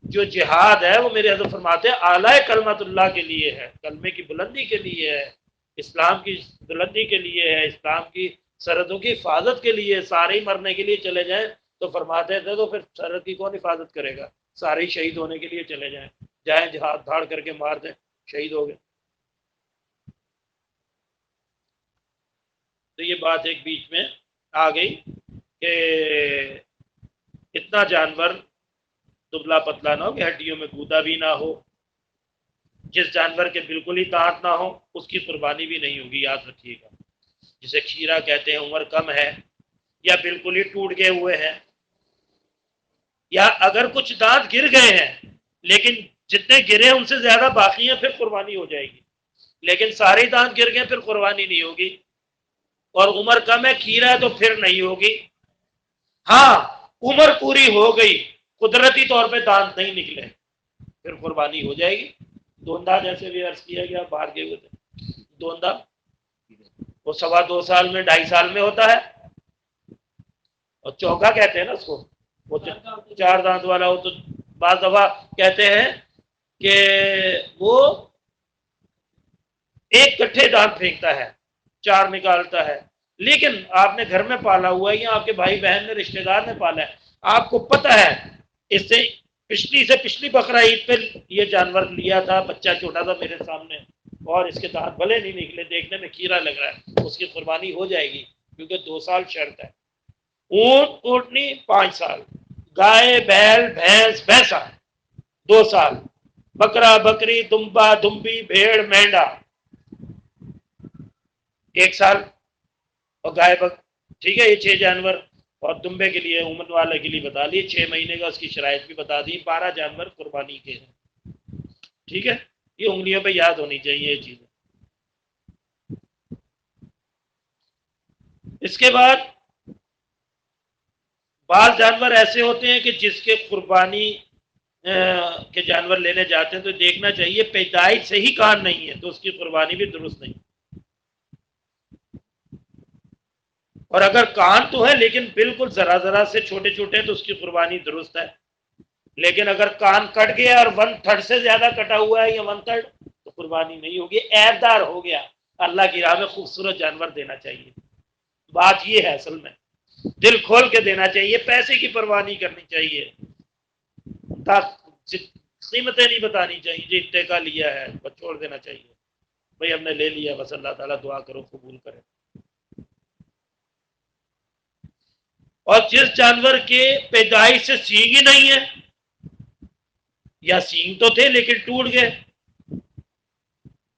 جو جہاد ہے وہ میرے حضرت فرماتے ہیں اعلی کلمت اللہ کے لیے ہے، کلمے کی بلندی کے لیے ہے، اسلام کی بلندی کے لیے ہے، اسلام کی سرحدوں کی حفاظت کے لیے۔ سارے ہی مرنے کے لیے چلے جائیں تو فرماتے تھے تو پھر سرحد کی کون حفاظت کرے گا؟ سارے ہی شہید ہونے کے لیے چلے جائیں، جائیں جہاد دھاڑ کر کے مار دیں، شہید ہو گئے۔ تو یہ بات ایک بیچ میں آ گئی کہ اتنا جانور دبلا پتلا نہ ہو کہ ہڈیوں میں گودا بھی نہ ہو، جس جانور کے بالکل ہی دانت نہ ہو اس کی قربانی بھی نہیں ہوگی، یاد رکھیے گا۔ جسے کھیرا کہتے ہیں، عمر کم ہے یا بالکل ہی ٹوٹ گئے ہوئے ہیں، یا اگر کچھ دانت گر گئے ہیں لیکن جتنے گرے ان سے زیادہ باقی ہیں، پھر قربانی ہو جائے گی، لیکن سارے دانت گر گئے پھر قربانی نہیں ہوگی، اور عمر کم ہے، کھیرا ہے، تو پھر نہیں ہوگی۔ ہاں عمر پوری ہو گئی، قدرتی طور پہ دانت نہیں نکلے، پھر قربانی ہو جائے گی۔ دوندا جیسے بھی عرض کیا گیا، باہر گئے ہوئے تھے، دوندا وہ 2.25 سال میں 2.5 سال میں ہوتا ہے، اور چوکا کہتے ہیں نا اس کو، وہ 4 دانت والا ہو، تو بعض دفعہ کہتے ہیں کہ وہ ایک کٹھے دانت پھینکتا ہے، 4 نکالتا ہے، لیکن آپ نے گھر میں پالا ہوا ہے یا آپ کے بھائی بہن نے، رشتہ دار نے پالا ہے، آپ کو پتہ ہے اس سے پچھلی بقرہ عید پہ یہ جانور لیا تھا، بچہ چھوٹا تھا میرے سامنے، اور اس کے دانت بھلے نہیں نکلے، دیکھنے میں کھیرا لگ رہا ہے، اس کی قربانی ہو جائے گی، کیونکہ 2 سال شرط ہے۔ اونٹ اونٹنی 5 سال، گائے بیل بھینس بھینسا 2 سال، بکرا بکری دمبا دمبی بھیڑ مینڈا 1 سال، اور گائے بک، ٹھیک ہے، یہ 6 جانور، اور دمبے کے لیے عمر والے کے لیے بتا دیے 6 مہینے کا، اس کی شرائط بھی بتا دی، 12 جانور قربانی کے ہیں، ٹھیک ہے، یہ انگلیوں پہ یاد ہونی چاہیے یہ چیزیں۔ اس کے بعد بعض جانور ایسے ہوتے ہیں کہ جس کے قربانی کے جانور لینے جاتے ہیں تو دیکھنا چاہیے پیدائش سے ہی کان نہیں ہے تو اس کی قربانی بھی درست نہیں، اور اگر کان تو ہے لیکن بالکل ذرا ذرا سے چھوٹے چھوٹے ہیں تو اس کی قربانی درست ہے، لیکن اگر کان کٹ گیا اور 1/3 سے زیادہ کٹا ہوا ہے یا 1/3 تو قربانی نہیں ہوگی، عیب دار ہو گیا، اللہ کی راہ میں خوبصورت جانور دینا چاہیے۔ بات یہ ہے اصل میں دل کھول کے دینا چاہیے، پیسے کی پرواہ نہیں کرنی چاہیے، قیمتیں نہیں بتانی چاہیے، جی اتنے کا لیا ہے بس چھوڑ دینا چاہیے، بھائی ہم نے لے لیا بس، اللہ تعالیٰ دعا کرو قبول کرے۔ اور جس جانور کے پیدائش سے سینگ ہی نہیں ہے، یا سینگ تو تھے لیکن ٹوٹ گئے،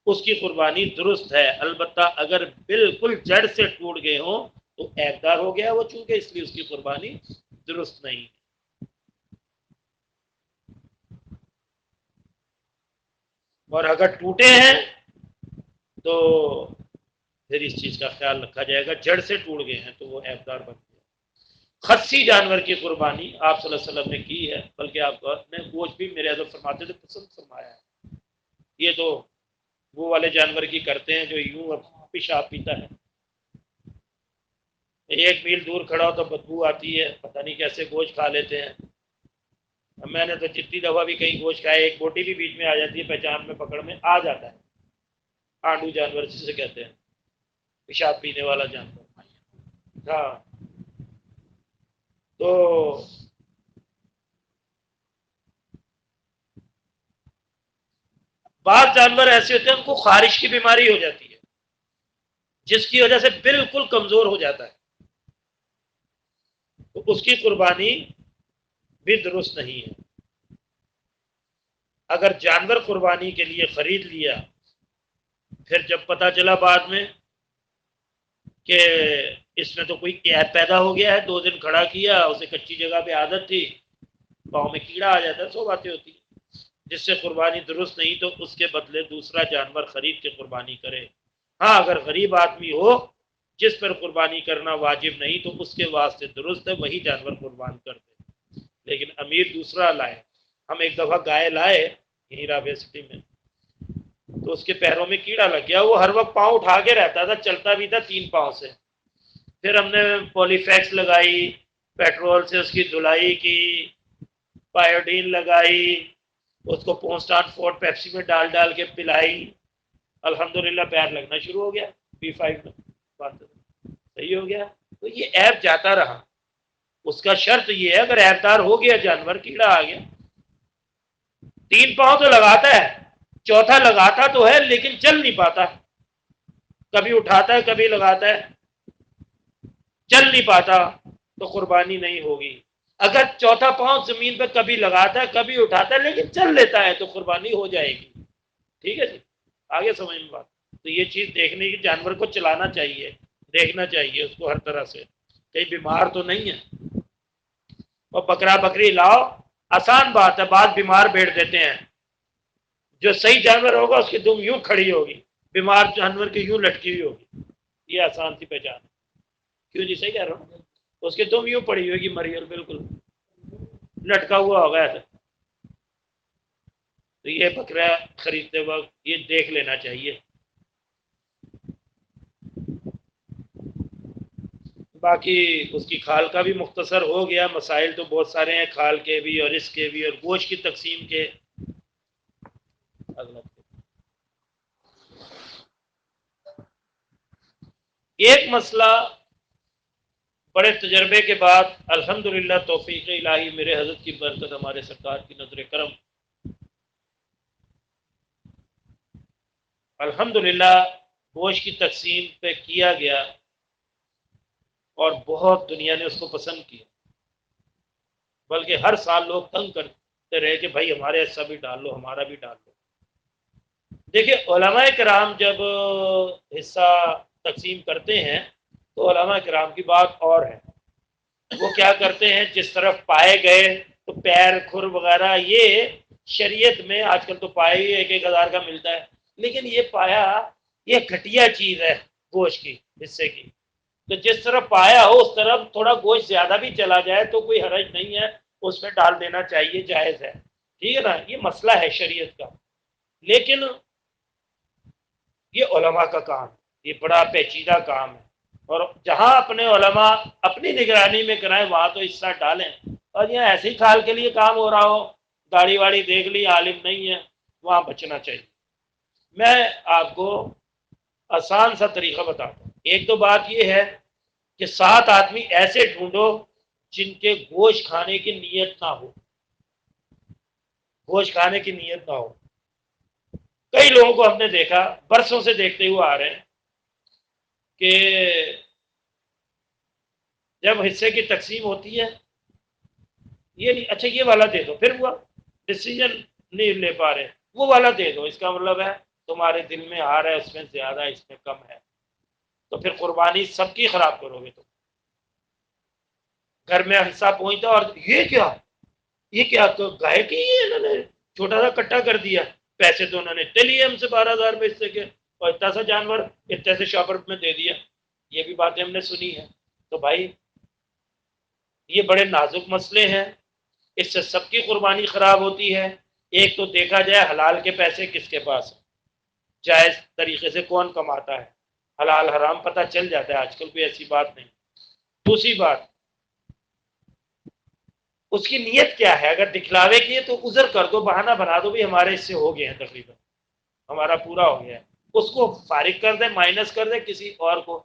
اس کی قربانی درست ہے، البتہ اگر بالکل جڑ سے ٹوٹ گئے ہوں تو عیب دار ہو گیا وہ، چونکہ اس لیے اس کی قربانی درست نہیں۔ اور اگر ٹوٹے ہیں تو پھر اس چیز کا خیال رکھا جائے گا، جڑ سے ٹوٹ گئے ہیں تو وہ عیب دار بن گیا۔ خصی جانور کی قربانی آپ صلی اللہ علیہ وسلم نے کی ہے، بلکہ آپ نے گوشت بھی میرے حضرت فرماتے تھے پسند فرمایا ہے۔ یہ تو وہ والے جانور کی کرتے ہیں جو یوں پیشاب پیتا ہے، ایک میل دور کھڑا ہو تو بدبو آتی ہے، پتہ نہیں کیسے گوشت کھا لیتے ہیں۔ میں نے تو جتنی دفعہ بھی کہیں گوشت کھایا، ایک بوٹی بھی بیچ میں آ جاتی ہے، پہچان میں پکڑ میں آ جاتا ہے، آنڈو جانور جسے کہتے ہیں، پیشاب پینے والا جانور۔ ہاں، تو بعض جانور ایسے ہوتے ہیں ان کو خارش کی بیماری ہو جاتی ہے، جس کی وجہ سے بالکل کمزور ہو جاتا ہے، تو اس کی قربانی بھی درست نہیں ہے۔ اگر جانور قربانی کے لیے خرید لیا، پھر جب پتہ چلا بعد میں کہ اس میں تو کوئی عیب پیدا ہو گیا ہے، 2 دن کھڑا کیا اسے، کچی جگہ پہ عادت تھی، پاؤں میں کیڑا آ جاتا ہے، سو باتیں ہوتی ہیں، جس سے قربانی درست نہیں، تو اس کے بدلے دوسرا جانور خرید کے قربانی کرے۔ ہاں، اگر غریب آدمی ہو جس پر قربانی کرنا واجب نہیں تو اس کے واسطے درست ہے وہی جانور قربان کر دے، لیکن امیر دوسرا لائے۔ ہم ایک دفعہ گائے لائے یہیں رابعہ سٹی میں، تو اس کے پیروں میں کیڑا لگ گیا، وہ ہر وقت پاؤں اٹھا کے رہتا تھا، چلتا بھی تھا 3 پاؤں سے۔ پھر ہم نے پولی فیکس لگائی، پیٹرول سے اس کی دھلائی کی، پائیوڈین لگائی، اس کو پونسٹان فورٹ پیپسی میں ڈال ڈال کے پلائی، الحمدللہ پیر لگنا شروع ہو گیا، B5 میں بات صحیح ہو گیا۔ تو یہ ایپ جاتا رہا، اس کا شرط یہ ہے اگر ایپ دار ہو گیا جانور، کیڑا آ گیا، 3 پاؤں تو لگاتا ہے، چوتھا لگاتا تو ہے لیکن چل نہیں پاتا، کبھی اٹھاتا ہے کبھی لگاتا ہے، چل نہیں پاتا، تو قربانی نہیں ہوگی۔ اگر چوتھا پاؤں زمین پہ کبھی لگاتا ہے کبھی اٹھاتا ہے لیکن چل لیتا ہے تو قربانی ہو جائے گی۔ ٹھیک ہے جی، آگے سمجھ میں بات۔ تو یہ چیز دیکھنے کی، جانور کو چلانا چاہیے، دیکھنا چاہیے اس کو ہر طرح سے، کہیں بیمار تو نہیں ہے۔ اور بکرا بکری لاؤ، آسان بات ہے، بعض بیمار بھیڑ دیتے ہیں، جو صحیح جانور ہوگا اس کی دم یوں کھڑی ہوگی، بیمار جانور کی یوں لٹکی ہوئی ہوگی، یہ آسان سی پہچان ہے۔ کیوں جی، صحیح کہہ رہا ہوں، اس کی دم یوں پڑی ہوگی مریل، بالکل لٹکا ہوا ہوگا ایسا۔ تو یہ بکرا خریدتے وقت یہ دیکھ لینا چاہیے۔ باقی اس کی کھال کا بھی مختصر ہو گیا، مسائل تو بہت سارے ہیں، کھال کے بھی اور اس کے بھی اور گوشت کی تقسیم کے۔ ایک مسئلہ بڑے تجربے کے بعد الحمدللہ توفیق الہی میرے حضرت کی برکت، ہمارے سرکار کی نظر کرم، الحمدللہ گوشت کی تقسیم پہ کیا گیا اور بہت دنیا نے اس کو پسند کیا، بلکہ ہر سال لوگ تنگ کرتے رہے کہ بھائی ہمارے ایسا بھی ڈال لو، ہمارا بھی ڈال لو۔ دیکھیے، علماء کرام جب حصہ تقسیم کرتے ہیں تو علماء کرام کی بات اور ہے، وہ کیا کرتے ہیں، جس طرف پائے گئے تو پیر کھر وغیرہ، یہ شریعت میں آج کل تو پایا ہی 1,000 کا ملتا ہے، لیکن یہ پایا یہ گھٹیا چیز ہے گوشت کی حصے کی، تو جس طرف پایا ہو اس طرف تھوڑا گوشت زیادہ بھی چلا جائے تو کوئی حرج نہیں ہے، اس میں ڈال دینا چاہیے، جائز ہے، ٹھیک ہے نا، یہ مسئلہ ہے شریعت کا۔ لیکن یہ علماء کا کام، یہ بڑا پیچیدہ کام ہے، اور جہاں اپنے علماء اپنی نگرانی میں کرائیں وہاں تو حصہ ڈالیں، اور یہ ایسے ہی کھال کے لیے کام ہو رہا ہو، گاڑی واڑی دیکھ لی عالم نہیں ہے، وہاں بچنا چاہیے۔ میں آپ کو آسان سا طریقہ بتاتا ہوں۔ ایک تو بات یہ ہے کہ 7 آدمی ایسے ڈھونڈو جن کے گوشت کھانے کی نیت نہ ہو، گوشت کھانے کی نیت نہ ہو۔ کئی لوگوں کو ہم نے دیکھا، برسوں سے دیکھتے ہوئے آ رہے ہیں کہ جب حصے کی تقسیم ہوتی ہے، یہ نہیں اچھا یہ والا دے دو، پھر وہ ڈیسیجن نہیں لے پا رہے، وہ والا دے دو، اس کا مطلب ہے تمہارے دل میں آ رہا ہے اس میں زیادہ ہے اس میں کم ہے، تو پھر قربانی سب کی خراب کرو گے۔ تو گھر میں حصہ پہنچتا اور یہ کیا تو گائے کی انہوں نے چھوٹا سا کٹا کر دیا، پیسے تو انہوں نے اتنے لیے ہم سے 12,000 روپے حصے کے، اور اتنا سا جانور اتنے سے شاپر میں دے دیا، یہ بھی باتیں ہم نے سنی ہے۔ تو بھائی یہ بڑے نازک مسئلے ہیں، اس سے سب کی قربانی خراب ہوتی ہے۔ ایک تو دیکھا جائے حلال کے پیسے کس کے پاس ہیں، جائز طریقے سے کون کماتا ہے، حلال حرام پتہ چل جاتا ہے، آج کل کوئی ایسی بات نہیں۔ دوسری بات، اس کی نیت کیا ہے، اگر دکھلاوے کی ہے تو عذر کر دو، بہانہ بنا دو، بھی ہمارے اس سے ہو گئے ہیں، تقریباً ہمارا پورا ہو گیا ہے، اس کو فارغ کر دیں، مائنس کر دیں کسی اور کو،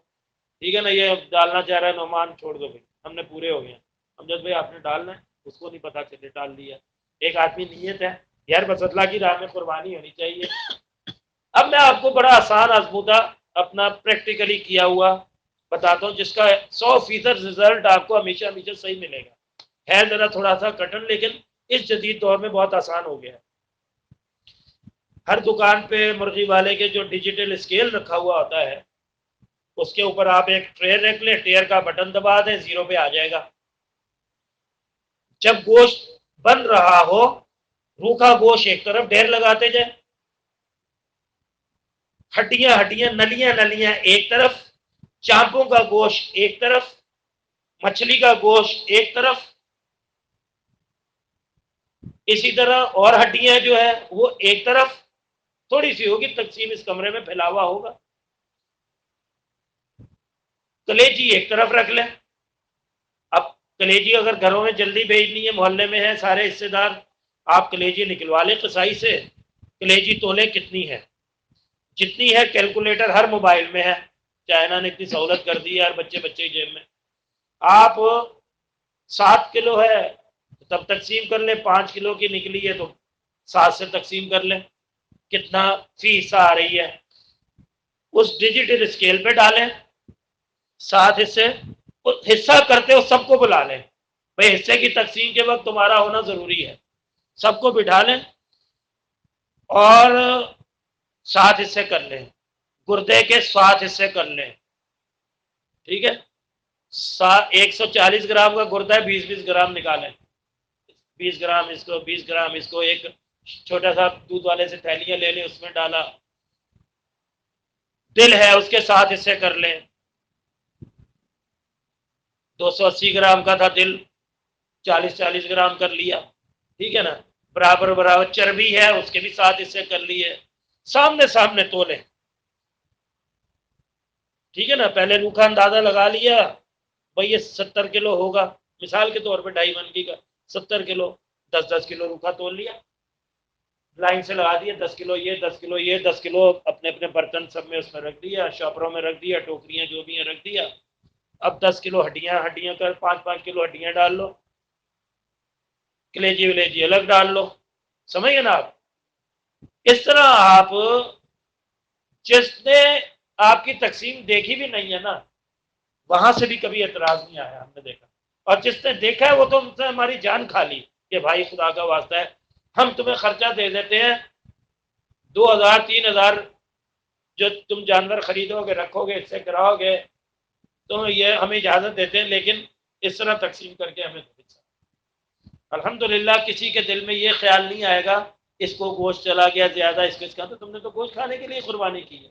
ٹھیک ہے نا، یہ ڈالنا چاہ رہا ہے نعمان، چھوڑ دو بھائی، ہم نے پورے ہو گئے ہیں، امجد بھائی آپ نے ڈالنا ہے، اس کو نہیں پتا چلے ڈال دیا۔ ایک آدمی نیت ہے یار بس اللہ کی راہ میں قربانی ہونی چاہیے۔ اب میں آپ کو بڑا آسان آزمودہ اپنا پریکٹیکلی کیا ہوا بتاتا ہوں، جس کا 100% رزلٹ آپ کو ہمیشہ ہمیشہ صحیح ملے گا، ہے ذرا تھوڑا سا کٹن، لیکن اس جدید دور میں بہت آسان ہو گیا ہے۔ ہر دکان پہ مرغی والے کے جو ڈیجیٹل اسکیل رکھا ہوا ہوتا ہے، اس کے اوپر آپ ایک ٹرے رکھ لیں، ٹیئر کا بٹن دبا دیں، 0 پہ آ جائے گا۔ جب گوشت بن رہا ہو، روکھا گوشت ایک طرف ڈھیر لگاتے جائیں، ہڈیاں ہڈیاں نلیاں نلیاں ایک طرف، چانپوں کا گوشت ایک طرف، مچھلی کا گوشت ایک طرف، اسی طرح اور ہڈیاں جو ہے وہ ایک طرف، تھوڑی سی ہوگی تقسیم، اس کمرے میں پھیلا ہوا ہوگا۔ کلیجی ایک طرف رکھ لیں۔ اب کلیجی اگر گھروں میں جلدی بھیجنی ہے، محلے میں ہے سارے حصے دار، آپ کلیجی نکلوا لیں قصائی سے، کلیجی تولے کتنی ہے، جتنی ہے کیلکولیٹر ہر موبائل میں ہے، چائنا نے اتنی سہولت کر دی ہے، ہر بچے بچے کی جیب میں۔ آپ 7 کلو ہے تب تقسیم کر لیں، 5 کلو کی نکلی ہے تو 7 سے تقسیم کر لیں، کتنا فی حصہ آ رہی ہے، اس ڈیجیٹل اسکیل پہ ڈالیں 7 حصے، حصہ کرتے ہو سب کو بلا لیں، بھائی حصے کی تقسیم کے وقت تمہارا ہونا ضروری ہے، سب کو بٹھا لیں اور 7 حصے کر لیں، گردے کے 7 حصے کر لیں، ٹھیک ہے، 140 گرام کا گردہ ہے، 20 گرام نکالیں، 20 گرام اس کو، 20 گرام اس کو، ایک چھوٹا سا دودھ والے سے تھیلیاں لے لیں، اس میں ڈالا۔ دل ہے اس کے 7 حصے کر لیں، 280 گرام کا تھا دل، 40 گرام کر لیا، ٹھیک ہے نا، برابر برابر۔ چربی ہے اس کے بھی 7 حصے کر لیے، سامنے سامنے تولے، ٹھیک ہے نا، پہلے روکھا اندازہ لگا لیا، بھائی یہ 70 کلو ہوگا، مثال کے طور پہ 2.5 من کا 70 کلو، 10 کلو روکھا تول لیا، لائن سے لگا دیا، 10 کلو یہ، 10 کلو یہ، 10 کلو اپنے اپنے برتن سب میں اس میں رکھ دیا، شاپروں میں رکھ دیا، ٹوکریاں جو بھی ہیں رکھ دیا۔ اب 10 کلو ہڈیاں کر، 5 کلو ہڈیاں ڈال لو، کلیجی ولیجی الگ ڈال لو، سمجھ گئے نا آپ؟ اس طرح آپ، جس نے آپ کی تقسیم دیکھی بھی نہیں ہے نا، وہاں سے بھی کبھی اعتراض نہیں آیا، ہم نے دیکھا، اور جس نے دیکھا ہے وہ تو ہم سے ہماری جان کھا لی کہ بھائی خدا کا واسطہ ہے، ہم تمہیں خرچہ دے دیتے ہیں 2000 3000 جو تم جانور خریدو گے رکھو گے اس سے کراؤ گے، تو یہ ہمیں اجازت دیتے ہیں، لیکن اس طرح تقسیم کر کے ہمیں الحمدللہ کسی کے دل میں یہ خیال نہیں آئے گا اس کو گوشت چلا گیا زیادہ، اس کا تو تم نے تو گوشت کھانے کے لیے قربانی کی ہے۔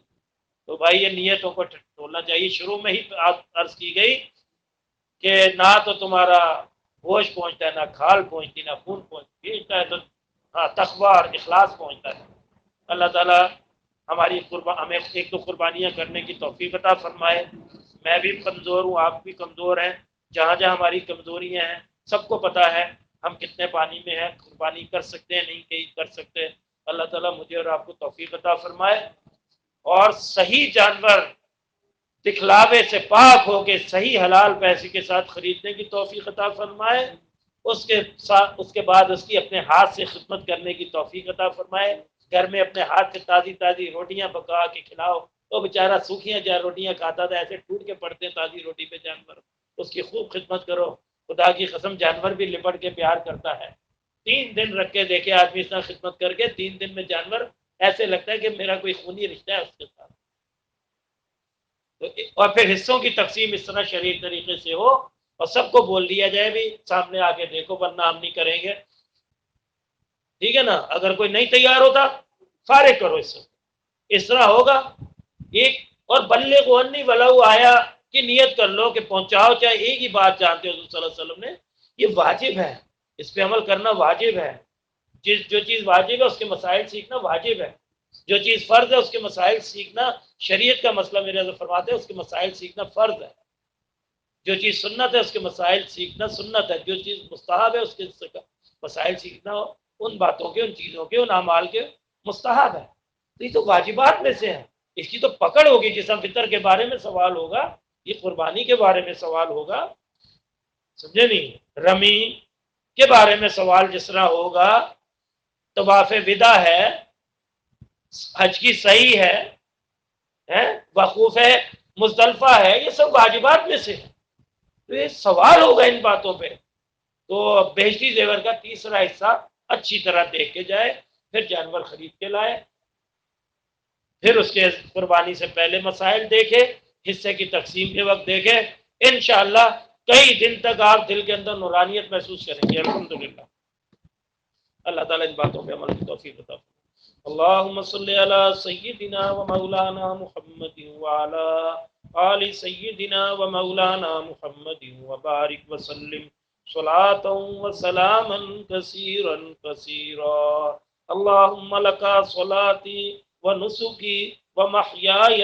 تو بھائی یہ نیتوں کو ٹولنا چاہیے، شروع میں ہی عرض کی گئی کہ نہ تو تمہارا گوشت پہنچتا ہے، نہ کھال پہنچتی، نہ خون پہنچتا ہے، تو ہاں تقویٰ اور اخلاص پہنچتا ہے۔ اللہ تعالیٰ ہماری ہمیں ایک تو قربانیاں کرنے کی توفیق عطا فرمائے۔ میں بھی کمزور ہوں، آپ بھی کمزور ہیں، جہاں جہاں ہماری کمزوریاں ہیں سب کو پتہ ہے، ہم کتنے پانی میں ہیں، قربانی کر سکتے ہیں نہیں کہیں کر سکتے۔ اللہ تعالیٰ مجھے اور آپ کو توفیق عطا فرمائے، اور صحیح جانور دکھلاوے سے پاک ہو کے صحیح حلال پیسے کے ساتھ خریدنے کی توفیق عطا فرمائے، اس کے بعد اس کی اپنے ہاتھ سے خدمت کرنے کی توفیق عطا فرمائے۔ گھر میں اپنے ہاتھ سے تازی تازی روٹیاں پکا کے کھلاؤ، وہ بیچارہ سوکھیاں روٹیاں کھاتا تھا، ایسے ٹوٹ کے پڑتے ہیں تازی روٹی پہ جانور، اس کی خوب خدمت کرو، خدا کی قسم جانور بھی لپٹ کے پیار کرتا ہے۔ 3 دن رکھ کے دیکھے آدمی اتنا خدمت کر کے، 3 دن میں جانور ایسے لگتا ہے کہ میرا کوئی خونی رشتہ ہے اس کے ساتھ۔ اور پھر حصوں کی تقسیم اس طرح شریف طریقے سے ہو اور سب کو بول دیا جائے بھی سامنے آ کے دیکھو ورنہ ہم نہیں کریں گے، ٹھیک ہے نا، اگر کوئی نہیں تیار ہوتا فارغ کرو اس سے، اس طرح ہوگا۔ ایک اور بلغ عنی ولو آیا، کہ نیت کر لو کہ پہنچاؤ، چاہے ایک ہی بات جانتے ہو حضور صلی اللہ علیہ وسلم نے، یہ واجب ہے، اس پہ عمل کرنا واجب ہے۔ جو چیز واجب ہے اس کے مسائل سیکھنا واجب ہے، جو چیز فرض ہے اس کے مسائل سیکھنا، شریعت کا مسئلہ میرے حضرت فرماتے ہیں اس کے مسائل سیکھنا فرض ہے۔ جو چیز سنت ہے اس کے مسائل سیکھنا سنت ہے، جو چیز مستحب ہے اس کے مسائل سیکھنا ان باتوں کے، ان چیزوں کے، ان اعمال کے مستحب ہے۔ تو یہ تو واجبات میں سے ہے، اس کی تو پکڑ ہوگی۔ جسم فطر کے بارے میں سوال ہوگا، یہ قربانی کے بارے میں سوال ہوگا، سمجھے نہیں؟ رمی کے بارے میں سوال جس طرح ہوگا، طواف ودا ہے، حج کی صحیح ہے، وقوف ہے، مزدلفہ ہے، یہ سب واجبات میں سے ہے، تو یہ سوال ہوگا ان باتوں پہ۔ تو بہشتی زیور کا تیسرا حصہ اچھی طرح دیکھ کے جائے، پھر جانور خرید کے لائے، پھر اس کے قربانی سے پہلے مسائل دیکھے، حصے کی تقسیم کے وقت دیکھے، انشاءاللہ کئی دن تک آپ دل کے اندر نورانیت محسوس کریں گے الحمدللہ۔ اللہ تعالیٰ ان باتوں پہ عمل کی توفیق عطا فرمائے۔ اللہم صلی علی سیدنا و مولانا محمد وعلی آل سیدنا و مولانا محمد وبارک وسلم صلاة و سلاما کثیرا کثیرا۔ اللہم لکا صلاتی و نسکی و محیای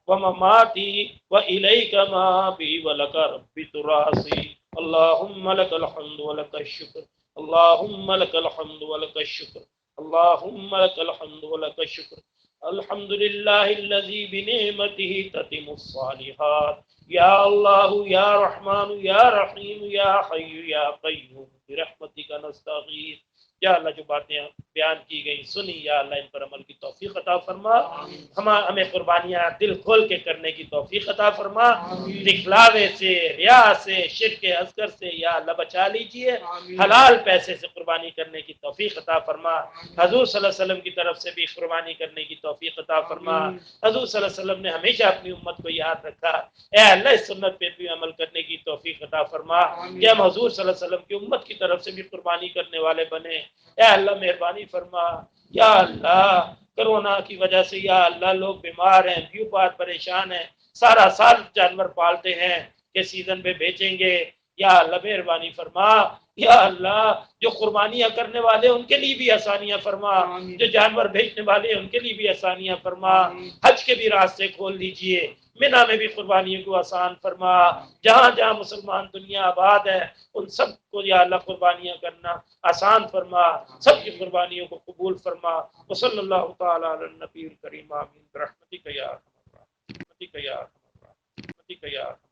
و مماتی و الیک مابی و لکا رب تراسی۔ اللہم لک الحمد و لک الشکر، اللہم لک الحمد و لک الشکر، اللہم لک الحمد و لک الشکر۔ الحمدللہ الذی بنعمتہ تتم الصالحات۔ یا اللہ یا رحمان یا رحیم یا حی یا قیوم برحمتک نستغیث۔ یا اللہ جو باتیں بیان کی گئی سنی، یا اللہ ان پر عمل کی توفیق عطا فرما، ہمیں قربانیاں دل کھول کے کرنے کی توفیق عطا فرما، دکھلاوے سے، ریا سے، شرک اصغر سے یا اللہ بچا لیجئے، حلال پیسے سے قربانی کرنے کی توفیق عطا فرما، حضور صلی اللہ علیہ وسلم کی طرف سے بھی قربانی کرنے کی توفیق عطا فرما۔ حضور صلی اللہ علیہ وسلم نے ہمیشہ اپنی امت کو یاد رکھا، اے اللہ اس سنت پہ بھی عمل کرنے کی توفیق عطا فرما کہ ہم حضور صلی اللہ علیہ وسلم کی امت کی طرف سے بھی قربانی کرنے والے بنے۔ اے اللہ مہربانی فرما، یا اللہ کرونا کی وجہ سے یا اللہ لوگ بیمار ہیں، بیوپات پریشان ہیں، سارا سال جانور پالتے ہیں کہ سیزن پہ بیچیں گے، یا اللہ مہربانی فرما، یا اللہ جو قربانیاں کرنے والے ان کے لیے بھی آسانیاں فرما، جو جانور بیچنے والے ان کے لیے بھی آسانیاں فرما، حج کے بھی راستے کھول دیجئے، مینا میں بھی قربانیوں کو آسان فرما، جہاں جہاں مسلمان دنیا آباد ہے ان سب کو یا اللہ قربانیاں کرنا آسان فرما، سب کی قربانیوں کو قبول فرما۔ وصلی اللہ تعالی علی النبی الکریم، آمین برحمتک یا ارحم الراحمین، برحمتک یا ارحم الراحمین، برحمتک یا ارحم